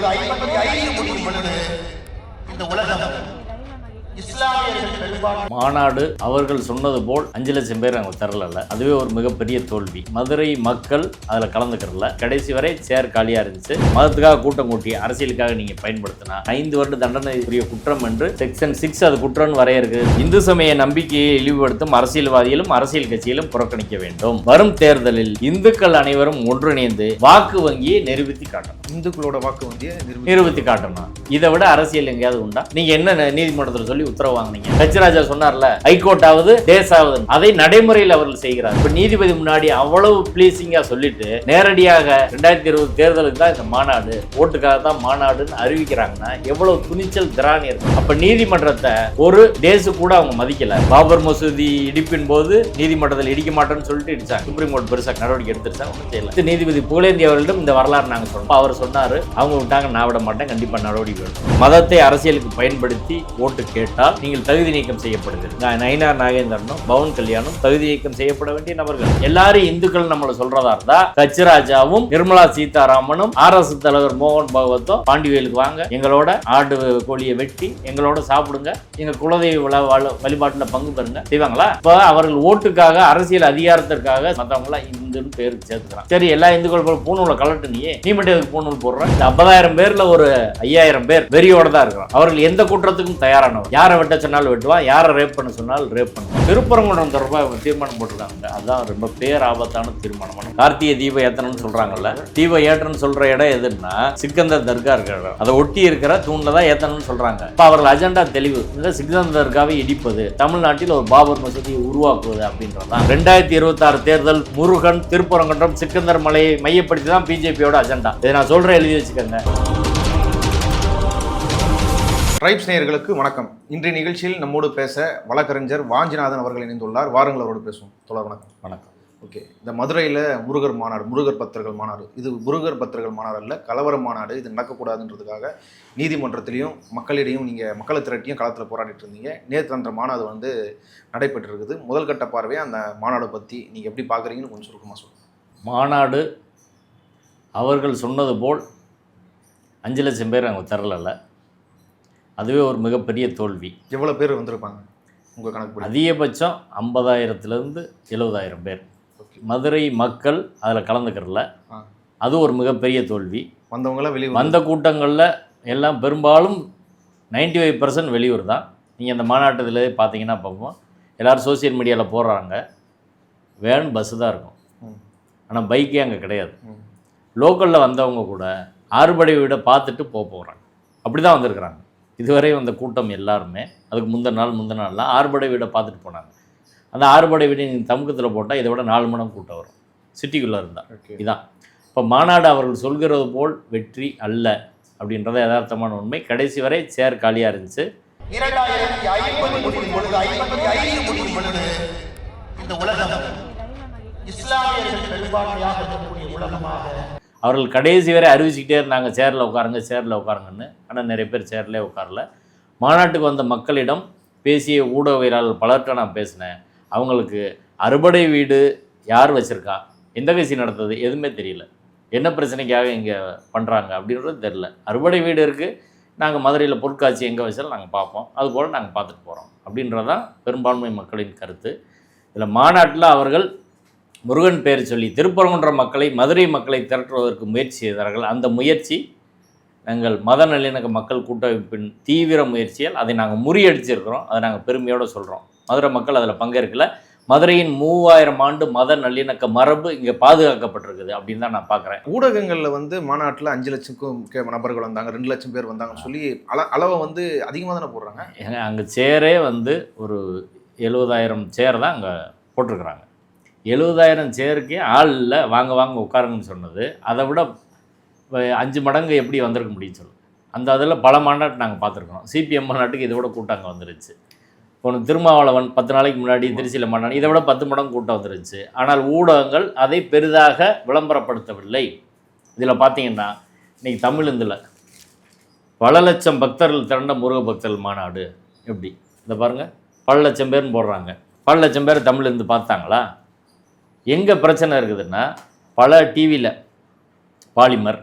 பொழுது 55 முடியும் பொழுது இந்த உலகம் இஸ்லாமியர்கள் பெரும்பான்மை மாநாடு அவர்கள் சொன்னது போல் 5 லட்சம் பேர் அங்கே தரல. அதுவே ஒரு மிகப்பெரிய தோல்வி. மதுரை மக்கள் அதில் கலந்துக்கிறல. கடைசி வரை சேர் காலியாக இருந்துச்சு. மதத்துக்காக கூட்டம் கூட்டி அரசியலுக்காக நீங்கள் பயன்படுத்தினா 5 வருட தண்டனைக்குரிய குற்றம் என்று செக்ஷன் 6 அது குற்றம்னு வரையறுக்கு. இந்து சமய நம்பிக்கையை இழிவுபடுத்தும் அரசியல்வாதிகளும் அரசியல் கட்சியிலும் புறக்கணிக்க வேண்டும். வரும் தேர்தலில் இந்துக்கள் அனைவரும் ஒன்றிணைந்து வாக்கு வங்கியை நிரூபித்து காட்டணும். இந்துக்களோட வாக்கு வங்கியை நிரூபித்து காட்டணும். இதை விட அரசியல் எங்கேயாவது உண்டா? நீங்க என்ன நீதிமன்றத்தில் சொல்லி உத்தரவு வாங்கினீங்க? கட்சிராஜா சொன்னார்ல, ஹைகோர்ட்டாவது தேசாவது, அதை நடைமுறையில் அவர்கள் செய்கிறார். இப்ப நீதிபதி முன்னாடி அவ்வளவு பிளீசிங்கா சொல்லிட்டு நேரடியாக 2020 தேர்தலுக்கு தான் இந்த மாநாடு, ஓட்டுக்காக தான் மாநாடுன்னு அறிவிக்கிறாங்கன்னா எவ்வளவு துணிச்சல் திராணி இருக்கும். அப்ப நீதிமன்றத்தை ஒரு தேசு கூட அவங்க மதிக்கல. பாபர் மசூதி இடிப்பின் போது நீதிமன்றத்தில் இடிக்க மாட்டேன்னு சொல்லிட்டு இடிச்சாங்க. சுப்ரீம் கோர்ட் பெருசா நடவடிக்கை எடுத்துருச்சாங்க, ஒன்றும் செய்யல. நீதிபதி புகழேந்தி அவர்களிடம் இந்த வரலாறு நாங்க சொல்றோம். அவர் சொன்னாரு, அவங்க விட்டாங்க, நான் விட மாட்டேன், கண்டிப்பா நடவடிக்கை எடுக்கும். மதத்தை அரசியலுக்கு பயன்படுத்தி ஓட்டு கேட்டால் நீங்கள் தகுதி நீக்கம் செய்யப்படுகிறது. நயினார் நாகேந்திரனும் பவன் கல்யாணும் தகுதி நீக்கம் செய்யப்பட வேண்டிய நபர்கள். எல்லாரும் இந்துக்கள் நம்மள சொல்றதா இருந்தா கச்சிராஜாவும் நிர்மலா சீதாராமனும் RS தலைவர் மோகன் பகவத்தும் பாண்டிவேலுக்கு வாங்க, எங்களோட ஆடு கோழியை வெட்டி எங்களோட சாப்பிடுங்க, எங்க குலதெய்வ வழிபாட்டுல பங்கு பெறுங்க செய்வாங்களா? இப்ப அவர்கள் ஓட்டுக்காக அரசியல் அதிகாரத்திற்காக மத்தவங்க எல்லாம் இந்துன்னு பேருக்கு சேர்த்துக்கிறான். சரி, எல்லா இந்துக்கள் பூணூலை கலட்டு, நீ மட்டும் பூணூல் போடுற. 50,000 பேர்ல ஒரு 5,000 பேர் வெறியோட தான் இருக்கிறான். அவர்கள் எந்த குற்றத்துக்கும் தயாரானவர். யாரை வெட்ட சொன்னாலும் வெட்டுவான், யாரை ரேப் பண்ண சொன்னாலும் ரேப் பண்ணுவான். திருப்பரங்குன்றம் தொடர்பாக தீர்மானம் போட்டிருக்காங்க. அதுதான் ரொம்ப பேராபத்தான தீர்மானம். கார்த்திகை தீப ஏத்தனம்னு சொல்றாங்கல்ல, தீப ஏற்றன்னு சொல்ற இடம் எதுன்னா சிக்கந்தர் தர்கா இருக்கிற இடம். அதை ஒட்டி இருக்கிற தூண்ல தான் ஏத்தனம்னு சொல்றாங்க. இப்ப அவர்கள் அஜெண்டா தெளிவு. இந்த சிக்கந்தர் தர்காவை இடிப்பது, தமிழ்நாட்டில் ஒரு பாபர் மசூதியை உருவாக்குவது அப்படின்றதான் 2026 தேர்தல். முருகன், திருப்பரங்குன்றம், சிக்கந்தர் மலையை மையப்படுத்தி தான் பிஜேபியோட அஜெண்டா. இதை நான் சொல்றேன், எழுதி வச்சுக்கோங்க. ட்ரைப்ஸ் நேயர்களுக்கு வணக்கம். இன்றைய நிகழ்ச்சியில் நம்மோடு பேச வழக்கறிஞர் வாஞ்சிநாதன் அவர்கள் இணைந்துள்ளார். வாருங்கள், அவரோடு பேசுவோம். தொடர் வணக்கம். வணக்கம். ஓகே, இந்த மதுரையில் முருகர் மாநாடு, முருகர் பக்தர்கள் மாநாடு, இது முருகர் பக்தர்கள் மாநாடு அல்ல, கலவர மாநாடு. இது நடக்கக்கூடாதுன்றதுக்காக நீதிமன்றத்திலையும் மக்களிடையும் நீங்கள் மக்களை திரட்டியும் களத்தில் போராடிட்டு இருந்தீங்க. நேற்று அந்த மாநாடு வந்து நடைபெற்று இருக்குது. முதல் கட்ட பார்வையாக அந்த மாநாடை பற்றி நீங்கள் எப்படி பார்க்குறீங்கன்னு கொஞ்சம் சுருக்கமாக சொல்லுங்கள். மாநாடு அவர்கள் சொன்னது போல் 5 லட்சம் பேர் அங்கே தரல. அதுவே ஒரு மிகப்பெரிய தோல்வி. எவ்வளோ பேர் வந்திருப்பாங்க உங்கள் கணக்கு? அதிகபட்சம் 50,000 70,000 பேர். மதுரை மக்கள் அதில் கலந்துக்கிறல. அது ஒரு மிகப்பெரிய தோல்வி. வந்தவங்களாம் வெளியே வந்த கூட்டங்களில் எல்லாம் பெரும்பாலும் 95% வெளியூர் தான். நீங்கள் அந்த மாநாட்டத்தில் பார்த்தீங்கன்னா பார்ப்போம், எல்லோரும் சோசியல் மீடியாவில் போடுறாங்க, வேன் பஸ்ஸு தான் இருக்கும், ஆனால் பைக்கே அங்கே கிடையாது. லோக்கலில் வந்தவங்க கூட ஆறுபடை வீடை பார்த்துட்டு போகிறாங்க. அப்படி தான் வந்திருக்கிறாங்க. இதுவரை வந்த கூட்டம் எல்லாருமே அதுக்கு முந்தின நாள்லாம் ஆறுபடை வீடை பார்த்துட்டு போனாங்க. அந்த ஆறுபடை வீடை நீங்கள் தமுக்கத்தில் போட்டால் இதை விட 4 மடங்கு கூட்டம் வரும் சிட்டிக்குள்ளே இருந்தால். இதான் இப்போ மாநாடு அவர்கள் சொல்கிறது போல் வெற்றி அல்ல அப்படின்றத யதார்த்தமான உண்மை. கடைசி வரை சேர் காலியாக இருந்துச்சு. 2050 முடியும் பொழுது 55 முடியும் பொழுது இந்த உலகம் இஸ்லாமியர்கள் பெரும்பான்மையாக இருக்கக்கூடிய உலகமாக அவர்கள் கடைசி வரை அறிவிச்சுக்கிட்டே இருந்தாங்க, சேரில் உட்காருங்க, சேரில் உட்காருங்கன்னு. ஆனால் நிறைய பேர் சேர்லேயே உட்காரல. மாநாட்டுக்கு வந்த மக்களிடம் பேசிய ஊடகவியலாளர் பலர்கிட்ட நான் பேசினேன். அவங்களுக்கு அறுபடை வீடு யார் வச்சுருக்கா, எந்த கட்சி நடத்துது, எதுவுமே தெரியல. என்ன பிரச்சனைக்காக இங்கே பண்ணுறாங்க அப்படின்றது தெரில. அறுபடை வீடு இருக்குது, நாங்கள் மதுரையில் பொருட்காட்சி எங்கே வச்சாலும் நாங்கள் பார்ப்போம், அதுபோல் நாங்கள் பார்த்துட்டு போகிறோம் அப்படின்றதான் பெரும்பான்மை மக்களின் கருத்து. இதில் மாநாட்டில் அவர்கள் முருகன் பேர் சொல்லி திருப்பரங்குன்ற மக்களை, மதுரை மக்களை திரட்டுவதற்கு முயற்சி செய்தார்கள். அந்த முயற்சி எங்கள் மத நல்லிணக்க மக்கள் கூட்டமைப்பின் தீவிர முயற்சியால் அதை நாங்கள் முறியடிச்சிருக்கிறோம். அதை நாங்கள் பெருமையோடு சொல்கிறோம். மதுரை மக்கள் அதில் பங்கேற்கல. மதுரையின் 3000 ஆண்டு மத நல்லிணக்க மரபு இங்கே பாதுகாக்கப்பட்டிருக்குது அப்படின்னு தான் நான் பார்க்குறேன். ஊடகங்களில் வந்து மாநாட்டில் 5 லட்சம் நபர்கள் வந்தாங்க, 2 லட்சம் பேர் வந்தாங்கன்னு சொல்லி அளவை வந்து அதிகமாக தானே போடுறாங்க. ஏங்க அங்கே சேரே வந்து ஒரு 70,000 சேர் தான் அங்கே போட்டிருக்கிறாங்க. 70,000 சேருக்கே ஆள் இல்லை, வாங்க உட்காருங்கன்னு சொன்னது அதை விட 5 மடங்கு எப்படி வந்திருக்க முடியும்னு சொல்லு. அந்த அதில் பல மாநாட்டு நாங்கள் பார்த்துருக்கோம். CPM மாநாட்டுக்கு இதை விட கூட்டம் அங்கே வந்துருச்சு. இப்போ திருமாவளவன் 10 நாளைக்கு முன்னாடி திருச்சியில் மாநாடு, இதை விட 10 மடங்கு கூட்டம் வந்துருச்சு. ஆனால் ஊடகங்கள் அதை பெரிதாக விளம்பரப்படுத்தவில்லை. இதில் பார்த்தீங்கன்னா இன்றைக்கி தமிழ்ந்தில் பல லட்சம் பக்தர்கள் திரண்ட முருக பக்தர்கள் மாநாடு எப்படி இதை பாருங்கள், பல லட்சம் பேர்னு போடுறாங்க. பல லட்சம் பேர் தமிழ்ந்து பார்த்தாங்களா? எங்கே பிரச்சனை இருக்குதுன்னா, பல டிவியில் பாலிமர்,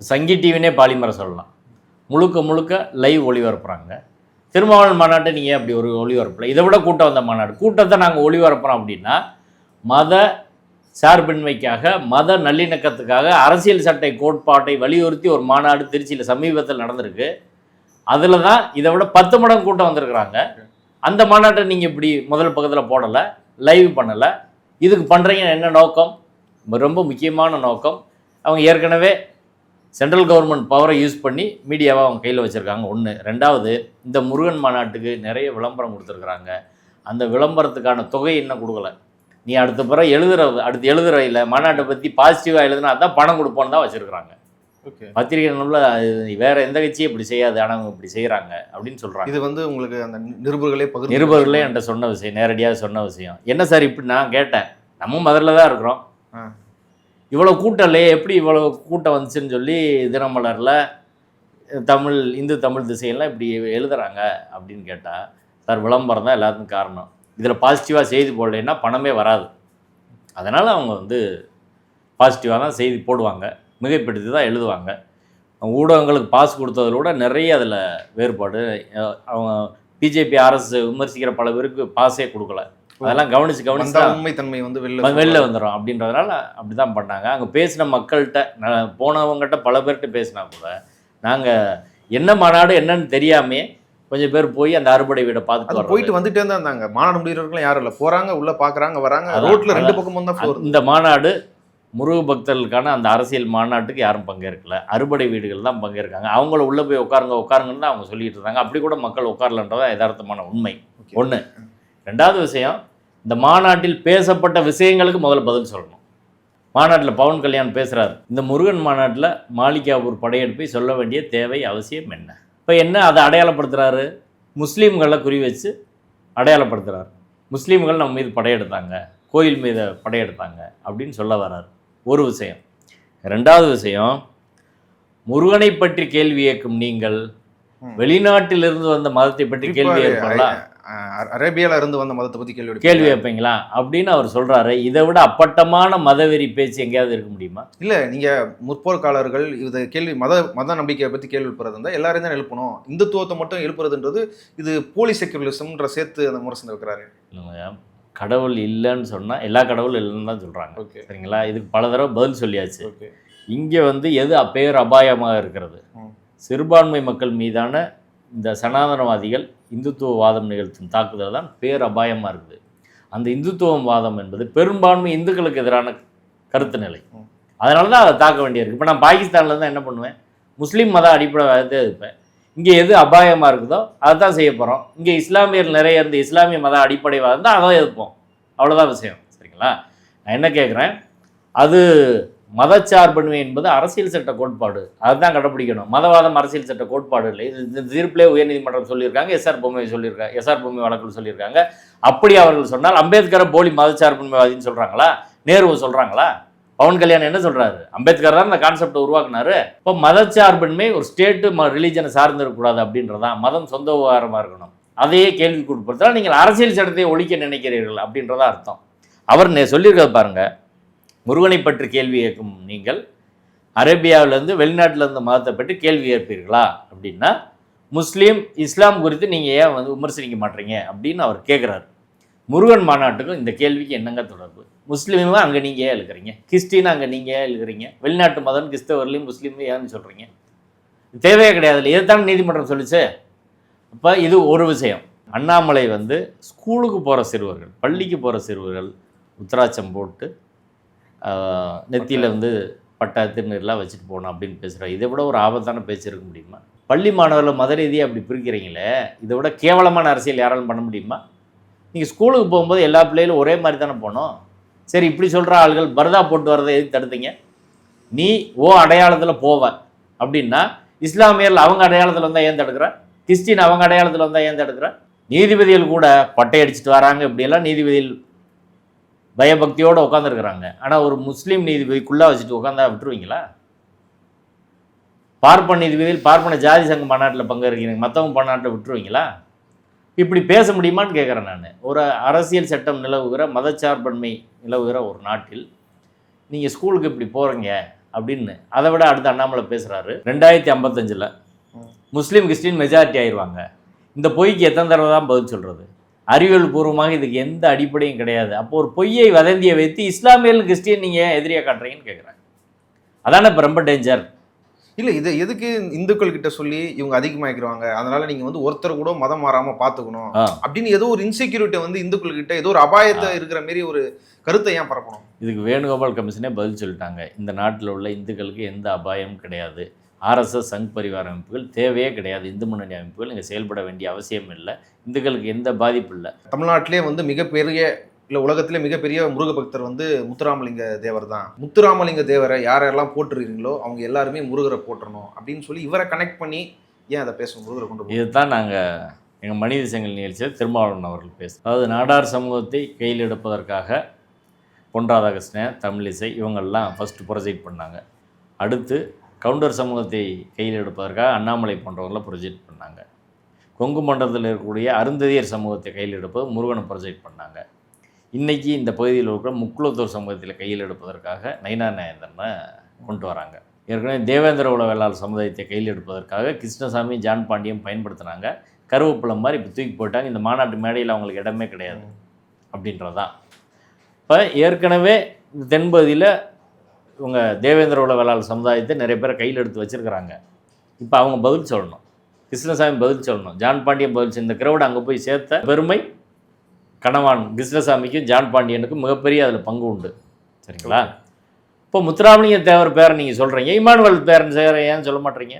சங்கி டிவினே பாலிமரை சொல்லலாம். முழுக்க முழுக்க லைவ் ஒளிபரப்புறாங்க. திருமாவளவன் மாநாட்டை நீங்கள் அப்படி ஒரு ஒளிபரப்பில் இதை விட கூட்டம் வந்த மாநாடு. கூட்டத்தை நாங்கள் ஒளிபரப்புறோம் அப்படின்னா மத சார்பின்மைக்காக, மத நல்லிணக்கத்துக்காக, அரசியல் சட்ட கோட்பாட்டை வலியுறுத்தி ஒரு மாநாடு திருச்சியில் சமீபத்தில் நடந்திருக்கு. அதில் தான் இதை விட 10 மடங்கு கூட்டம் வந்திருக்கிறாங்க. அந்த மாநாட்டை நீங்கள் இப்படி முதல் பக்கத்தில் போடலை, லைவ் பண்ணலை. இதுக்கு பண்ணுறீங்க என்ன நோக்கம்? ரொம்ப முக்கியமான நோக்கம். அவங்க ஏற்கனவே சென்ட்ரல் கவர்மெண்ட் பவரை யூஸ் பண்ணி மீடியாவை அவங்க கையில் வச்சுருக்காங்க. ஒன்று. ரெண்டாவது, இந்த முருகன் மாநாட்டுக்கு நிறைய விளம்பரம் கொடுத்துருக்குறாங்க. அந்த விளம்பரத்துக்கான தொகை இன்னும் கொடுக்கல. நீ அடுத்த பிறகு எழுதுறையில் மாநாட்டை பற்றி பாசிட்டிவாக எழுதுனா அதான் பணம் கொடுப்போன்னு தான் வச்சுருக்குறாங்க. ஓகே. பத்திரிகை நூலில் வேறு எந்த கட்சியும் இப்படி செய்யாது, ஆனால் அவங்க இப்படி செய்கிறாங்க அப்படின்னு சொல்கிறாங்க. இது வந்து உங்களுக்கு அந்த நிருபர்களே என்கிட்ட சொன்ன விஷயம், நேரடியாக சொன்ன விஷயம். என்ன சார் இப்படி நான் கேட்டேன், நம்ம மதுரில் தான் இருக்கிறோம், இவ்வளோ கூட்டம் இல்லையே, எப்படி இவ்வளோ கூட்டம் வந்துச்சுன்னு சொல்லி தினமலரில் இந்து தமிழ் திசையெல்லாம் இப்படி எழுதுகிறாங்க அப்படின்னு கேட்டால், சார் விளம்பரம் தான் எல்லாத்துக்கும் காரணம். இதில் பாசிட்டிவாக செய்தி போடலைன்னா பணமே வராது. அதனால் அவங்க வந்து பாசிட்டிவாக தான் செய்தி போடுவாங்க, மிகைப்படுத்தி தான் எழுதுவாங்க. ஊடகங்களுக்கு பாஸ் கொடுத்ததோட நிறைய அதில் வேறுபாடு. அவங்க பிஜேபி ஆர்எஸ் விமர்சிக்கிற பல பேருக்கு பாஸே கொடுக்கல. அதெல்லாம் கவனிச்சு உண்மைத்தன்மை வந்து வெளில வந்துடும் அப்படின்றதுனால அப்படி தான் பண்ணாங்க. அங்கே பேசின மக்கள்கிட்ட, போனவங்ககிட்ட பல பேர்கிட்ட பேசினா கூட நாங்கள் என்ன மாநாடு என்னன்னு தெரியாமே கொஞ்சம் பேர் போய் அந்த அறுபடை வீடை பார்த்துட்டு போயிட்டு வந்துட்டே தான் இருந்தாங்க. மாநாடு முடிகிறவர்களும் யாரும் இல்லை, போகிறாங்க, உள்ளே பார்க்குறாங்க, வராங்க. ரோட்டில் 2 பக்கமும் தான். இந்த மாநாடு முருக பக்தர்களுக்கான அந்த அரசியல் மாநாட்டுக்கு யாரும் பங்கேற்கல, அறுபடை வீடுகள் தான் பங்கேற்காங்க. அவங்கள உள்ளே போய் உட்காருங்கன்னு தான் அவங்க சொல்லிட்டு இருந்தாங்க. அப்படி கூட மக்கள் உட்காரலன்றதான் யதார்த்தமான உண்மை. ஒன்று. ரெண்டாவது விஷயம், இந்த மாநாட்டில் பேசப்பட்ட விஷயங்களுக்கு முதல்ல பதில் சொல்லணும். மாநாட்டில் பவன் கல்யாண் பேசுகிறார், இந்த முருகன் மாநாட்டில் மாளிகாவூர் படையெடுப்பை சொல்ல வேண்டிய தேவை அவசியம் என்ன? இப்போ என்ன அதை அடையாளப்படுத்துகிறாரு? முஸ்லீம்களை குறி வச்சு அடையாளப்படுத்துகிறார். முஸ்லீம்கள் நம்ம மீது படையெடுத்தாங்க, கோயில் மீது படையெடுத்தாங்க அப்படின்னு சொல்ல வர்றார். ஒரு விஷயம். ரெண்டாவது விஷயம், முருகனை பற்றி கேள்வி கேட்கும் நீங்கள் வெளிநாட்டிலிருந்து வந்த மதத்தை பற்றி கேள்வி கேட்கலாம், அரேபியால இருந்து வந்த மதத்தை பற்றி கேள்வி வைப்பீங்களா அப்படின்னு அவர் சொல்கிறாரு. இதை விட அப்பட்டமான மதவெறி பேச்சு எங்கேயாவது இருக்க முடியுமா? இல்லை, நீங்கள் முற்போர்க்காளர்கள் இதை கேள்வி மத நம்பிக்கையை பற்றி கேள்வி எழுப்புறது இருந்தால் எல்லாரையும் தான் எழுப்பணும். இந்துத்துவத்தை மட்டும் எழுப்புறதுன்றது இது போலி செக்குலரிசம்ன்ற சேர்த்து அந்த முரசு இருக்கிறாரு. இல்லைங்க, கடவுள் இல்லைன்னு சொன்னால் எல்லா கடவுளும் இல்லைன்னு தான் சொல்கிறாங்க. ஓகே, சரிங்களா? இதுக்கு பல தடவை பதில் சொல்லியாச்சு. ஓகே. இங்கே வந்து எது பேர் அபாயமாக இருக்கிறது? சிறுபான்மை மக்கள் மீதான இந்த சனாதனவாதிகள் இந்துத்துவவாதம் நிகழ்த்தும் தாக்குதல் தான் பேர் அபாயமாக இருக்குது. அந்த இந்துத்துவவாதம் என்பது பெரும்பான்மை இந்துக்களுக்கு எதிரான கருத்து நிலை. அதனால தான் அதை தாக்க வேண்டியிருக்கு. இப்போ நான் பாகிஸ்தானில் இருந்தால் என்ன பண்ணுவேன்? முஸ்லீம் மத அடிப்படைவாதத்தை எதிர்ப்பேன். இங்கே எது அபாயமாக இருக்குதோ அதை தான் செய்ய போகிறோம். இங்கே இஸ்லாமியர் நிறைய இருந்து இஸ்லாமிய மத அடிப்படைவாதம் தான் அதை எதிர்ப்போம். அவ்வளோதான் விஷயம். சரிங்களா? நான் என்ன கேட்குறேன், அது மதச்சார்பின்மை என்பது அரசியல் சட்ட கோட்பாடு, அதுதான் கடைப்பிடிக்கணும். மதவாதம் அரசியல் சட்ட கோட்பாடு இல்லை. இது தீர்ப்பிலே உயர்நீதிமன்றம் சொல்லியிருக்காங்க, எஸ்ஆர் பொம்மை வழக்கில் சொல்லியிருக்காங்க. அப்படி அவர்கள் சொன்னால் அம்பேத்கரை போலி மதச்சார்பின்மைவாதின்னு சொல்கிறாங்களா? நேருவை சொல்கிறாங்களா? பவன் கல்யாண் என்ன சொல்கிறாரு? அம்பேத்கர் தான் இந்த கான்செப்டை உருவாக்குனாரு. இப்போ மதச்சார்பின்மை ஒரு ஸ்டேட்டு ரிலீஜனை சார்ந்து இருக்கக்கூடாது அப்படின்றதான், மதம் சொந்த விவகாரமாக இருக்கணும். அதையே கேள்விக்கு உட்படுத்தினால் நீங்கள் அரசியல் சட்டத்தை ஒழிக்க நினைக்கிறீர்கள் அப்படின்றதான் அர்த்தம். அவர் சொல்லியிருக்காரு பாருங்க, முருகனை பற்றி கேள்வி கேட்கும் நீங்கள் அரேபியாவிலேருந்து வெளிநாட்டில் இருந்த மதத்தை பற்றி கேள்வி கேட்பீர்களா அப்படின்னா, இஸ்லாம் குறித்து நீங்கள் ஏன் விமர்சிக்க மாட்டீங்க அப்படின்னு அவர் கேட்குறாரு. முருகன் மாநாட்டுக்கும் இந்த கேள்விக்கு என்னங்க தொடர்பு? முஸ்லீமாக அங்கே நீங்கள் ஏன் எழுக்கிறீங்க? கிறிஸ்டின் அங்கே நீங்கள் ஏன் எழுக்கிறீங்க? வெளிநாட்டு மதம் கிறிஸ்தவர்லையும் முஸ்லீம்லையும் ஏன்னு சொல்கிறீங்க? தேவையே கிடையாது. இதைத்தான் நீதிமன்றம் சொல்லிச்சு. அப்போ இது ஒரு விஷயம். அண்ணாமலை ஸ்கூலுக்கு போகிற சிறுவர்கள், பள்ளிக்கு போகிற சிறுவர்கள் உத்தராட்சம் போட்டு நெத்தியில் பட்டா திருநீர்லாம் வச்சுட்டு போகணும் அப்படின்னு பேசுகிறார். இதை விட ஒரு ஆபத்தான பேச்சு இருக்க முடியுமா? பள்ளி மாணவர்கள் மத ரீதியாக அப்படி பிரிக்கிறீங்களே, இதை விட கேவலமான அரசியல் யாராலும் பண்ண முடியுமா? நீங்கள் ஸ்கூலுக்கு போகும்போது எல்லா பிள்ளைகளும் ஒரே மாதிரி தானே போகணும். சரி, இப்படி சொல்கிற ஆள்கள் பரதா போட்டு வரதை எதுக்கு தடுத்தீங்க? நீ அடையாளத்தில் போவ அப்படின்னா இஸ்லாமியர்கள் அவங்க அடையாளத்தில் வந்தால் ஏன் தடுக்கிற? கிறிஸ்டின் அவங்க அடையாளத்தில் வந்தால் ஏன் தடுக்கிற? நீதிபதிகள் கூட பட்டை அடிச்சுட்டு வராங்க, இப்படியெல்லாம் நீதிபதிகள் பயபக்தியோடு உட்காந்துருக்குறாங்க. ஆனால் ஒரு முஸ்லீம் நீதிபதிக்குள்ளே வச்சுட்டு உட்காந்தா விட்டுருவீங்களா? பார்ப்பன நீதிபதியில் பார்ப்பன ஜாதி சங்க மாநாட்டில் பங்கேற்கிறீங்க, மற்றவங்க மாநாட்டில் விட்டுருவீங்களா? இப்படி பேச முடியுமான்னு கேட்குறேன் நான். ஒரு அரசியல் சட்டம் நிலவுகிற, மதச்சார்பன்மை நிலவுகிற ஒரு நாட்டில் நீங்கள் ஸ்கூலுக்கு இப்படி போகிறீங்க அப்படின்னு. அதை விட அடுத்து அண்ணாமலை பேசுகிறாரு 2055 முஸ்லீம் கிறிஸ்டின் மெஜாரிட்டி ஆயிடுவாங்க. இந்த பொய்க்கு எத்தனை தடவை தான் பதில் சொல்கிறது? அறிவியல் பூர்வமாக இதுக்கு எந்த அடிப்படையும் கிடையாது. அப்போ ஒரு பொய்யை வதந்தியை வைத்து இஸ்லாமியர்கள் கிறிஸ்டியன் நீங்கள் எதிரியாக காட்டுறீங்கன்னு கேட்குறாங்க. அதானே இப்போ ரொம்ப டேஞ்சர். இல்லை, இதை எதுக்கு இந்துக்கள் கிட்ட சொல்லி இவங்க அதிகமாகிக்கிறாங்க, அதனால நீங்கள் வந்து ஒருத்தர் கூட மதம் மாறாமல் பார்த்துக்கணும் அப்படின்னு ஏதோ ஒரு இன்செக்யூரிட்டி வந்து இந்துக்கள் கிட்ட ஏதோ ஒரு அபாயத்தை இருக்கிற மாரி ஒரு கருத்தை ஏன் பரப்பணும்? இதுக்கு வேணுகோபால் கமிஷனே பதில் சொல்லிட்டாங்க. இந்த நாட்டில் உள்ள இந்துக்களுக்கு எந்த அபாயமும் கிடையாது. ஆர்எஸ்எஸ் சங் பரிவார அமைப்புகள் தேவையே கிடையாது. இந்து முன்னணி அமைப்புகள் இங்கே செயல்பட வேண்டிய அவசியம் இல்லை. இந்துக்களுக்கு எந்த பாதிப்பு இல்லை. தமிழ்நாட்டிலே வந்து மிகப்பெரிய இல்லை உலகத்திலே மிகப்பெரிய முருக பக்தர் வந்து முத்துராமலிங்க தேவர் தான். முத்துராமலிங்க தேவரை யாரெல்லாம் போட்டுருக்கீங்களோ அவங்க எல்லாருமே முருகரை போட்டுறணும் அப்படின்னு சொல்லி இவரை கனெக்ட் பண்ணி ஏன் அதை பேசணும்? முருகரை கொண்டு போய் இதுதான் நாங்கள் எங்கள் மனித சங்கிலி நிகழ்ச்சியில் திருமாவளவன் அவர்கள் பேசும். அதாவது நாடார் சமூகத்தை கையில் எடுப்பதற்காக பொன் ராதாகிருஷ்ணன், தமிழிசை இவங்கெல்லாம் ஃபஸ்ட்டு ப்ரொஜெக்ட் பண்ணாங்க. அடுத்து கவுண்டர் சமூகத்தை கையில் எடுப்பதற்காக அண்ணாமலை போன்றவங்களாம் ப்ரொஜெக்ட் பண்ணாங்க. கொங்கு மண்டலத்தில் இருக்கக்கூடிய அருந்ததியர் சமூகத்தை கையில் எடுப்பது முருகனை ப்ரொஜெக்ட் பண்ணாங்க. இன்றைக்கி இந்த பகுதியில் இருக்கிற முக்குலத்தூர் சமூகத்தில் கையில் எடுப்பதற்காக நயினா நாயந்தனை கொண்டு வராங்க. ஏற்கனவே தேவேந்திர உல வேளாளர் சமுதாயத்தை கையில் எடுப்பதற்காக கிருஷ்ணசாமி, ஜான் பாண்டியன் பயன்படுத்தினாங்க. கருவேப்பிலை மாதிரி இப்போ தூக்கி போட்டாங்க. இந்த மாநாட்டு மேடையில் அவங்களுக்கு இடமே கிடையாது அப்படின்றதான். இப்போ ஏற்கனவே தென்பகுதியில் இவங்க தேவேந்திர உல வேளாளர் சமுதாயத்தை நிறைய பேரை கையில் எடுத்து வச்சுருக்கிறாங்க. இப்போ அவங்க பதில் சொல்லணும். கிருஷ்ணசாமி பதில் சொல்லணும், ஜான் பாண்டியன் பதில் சொல்லணும். இந்த கிரௌடு அங்கே போய் சேர்த்த பெருமை கணவான் கிருஷ்ணசாமிக்கும் ஜான் பாண்டியனுக்கும் மிகப்பெரிய அதில் பங்கு உண்டு. சரிங்களா? இப்போ முத்துராமலிங்க தேவர் பேரை நீங்கள் சொல்கிறீங்க, இமானுவேல் பேரன் சேர ஏன்னு சொல்ல மாட்டீங்க?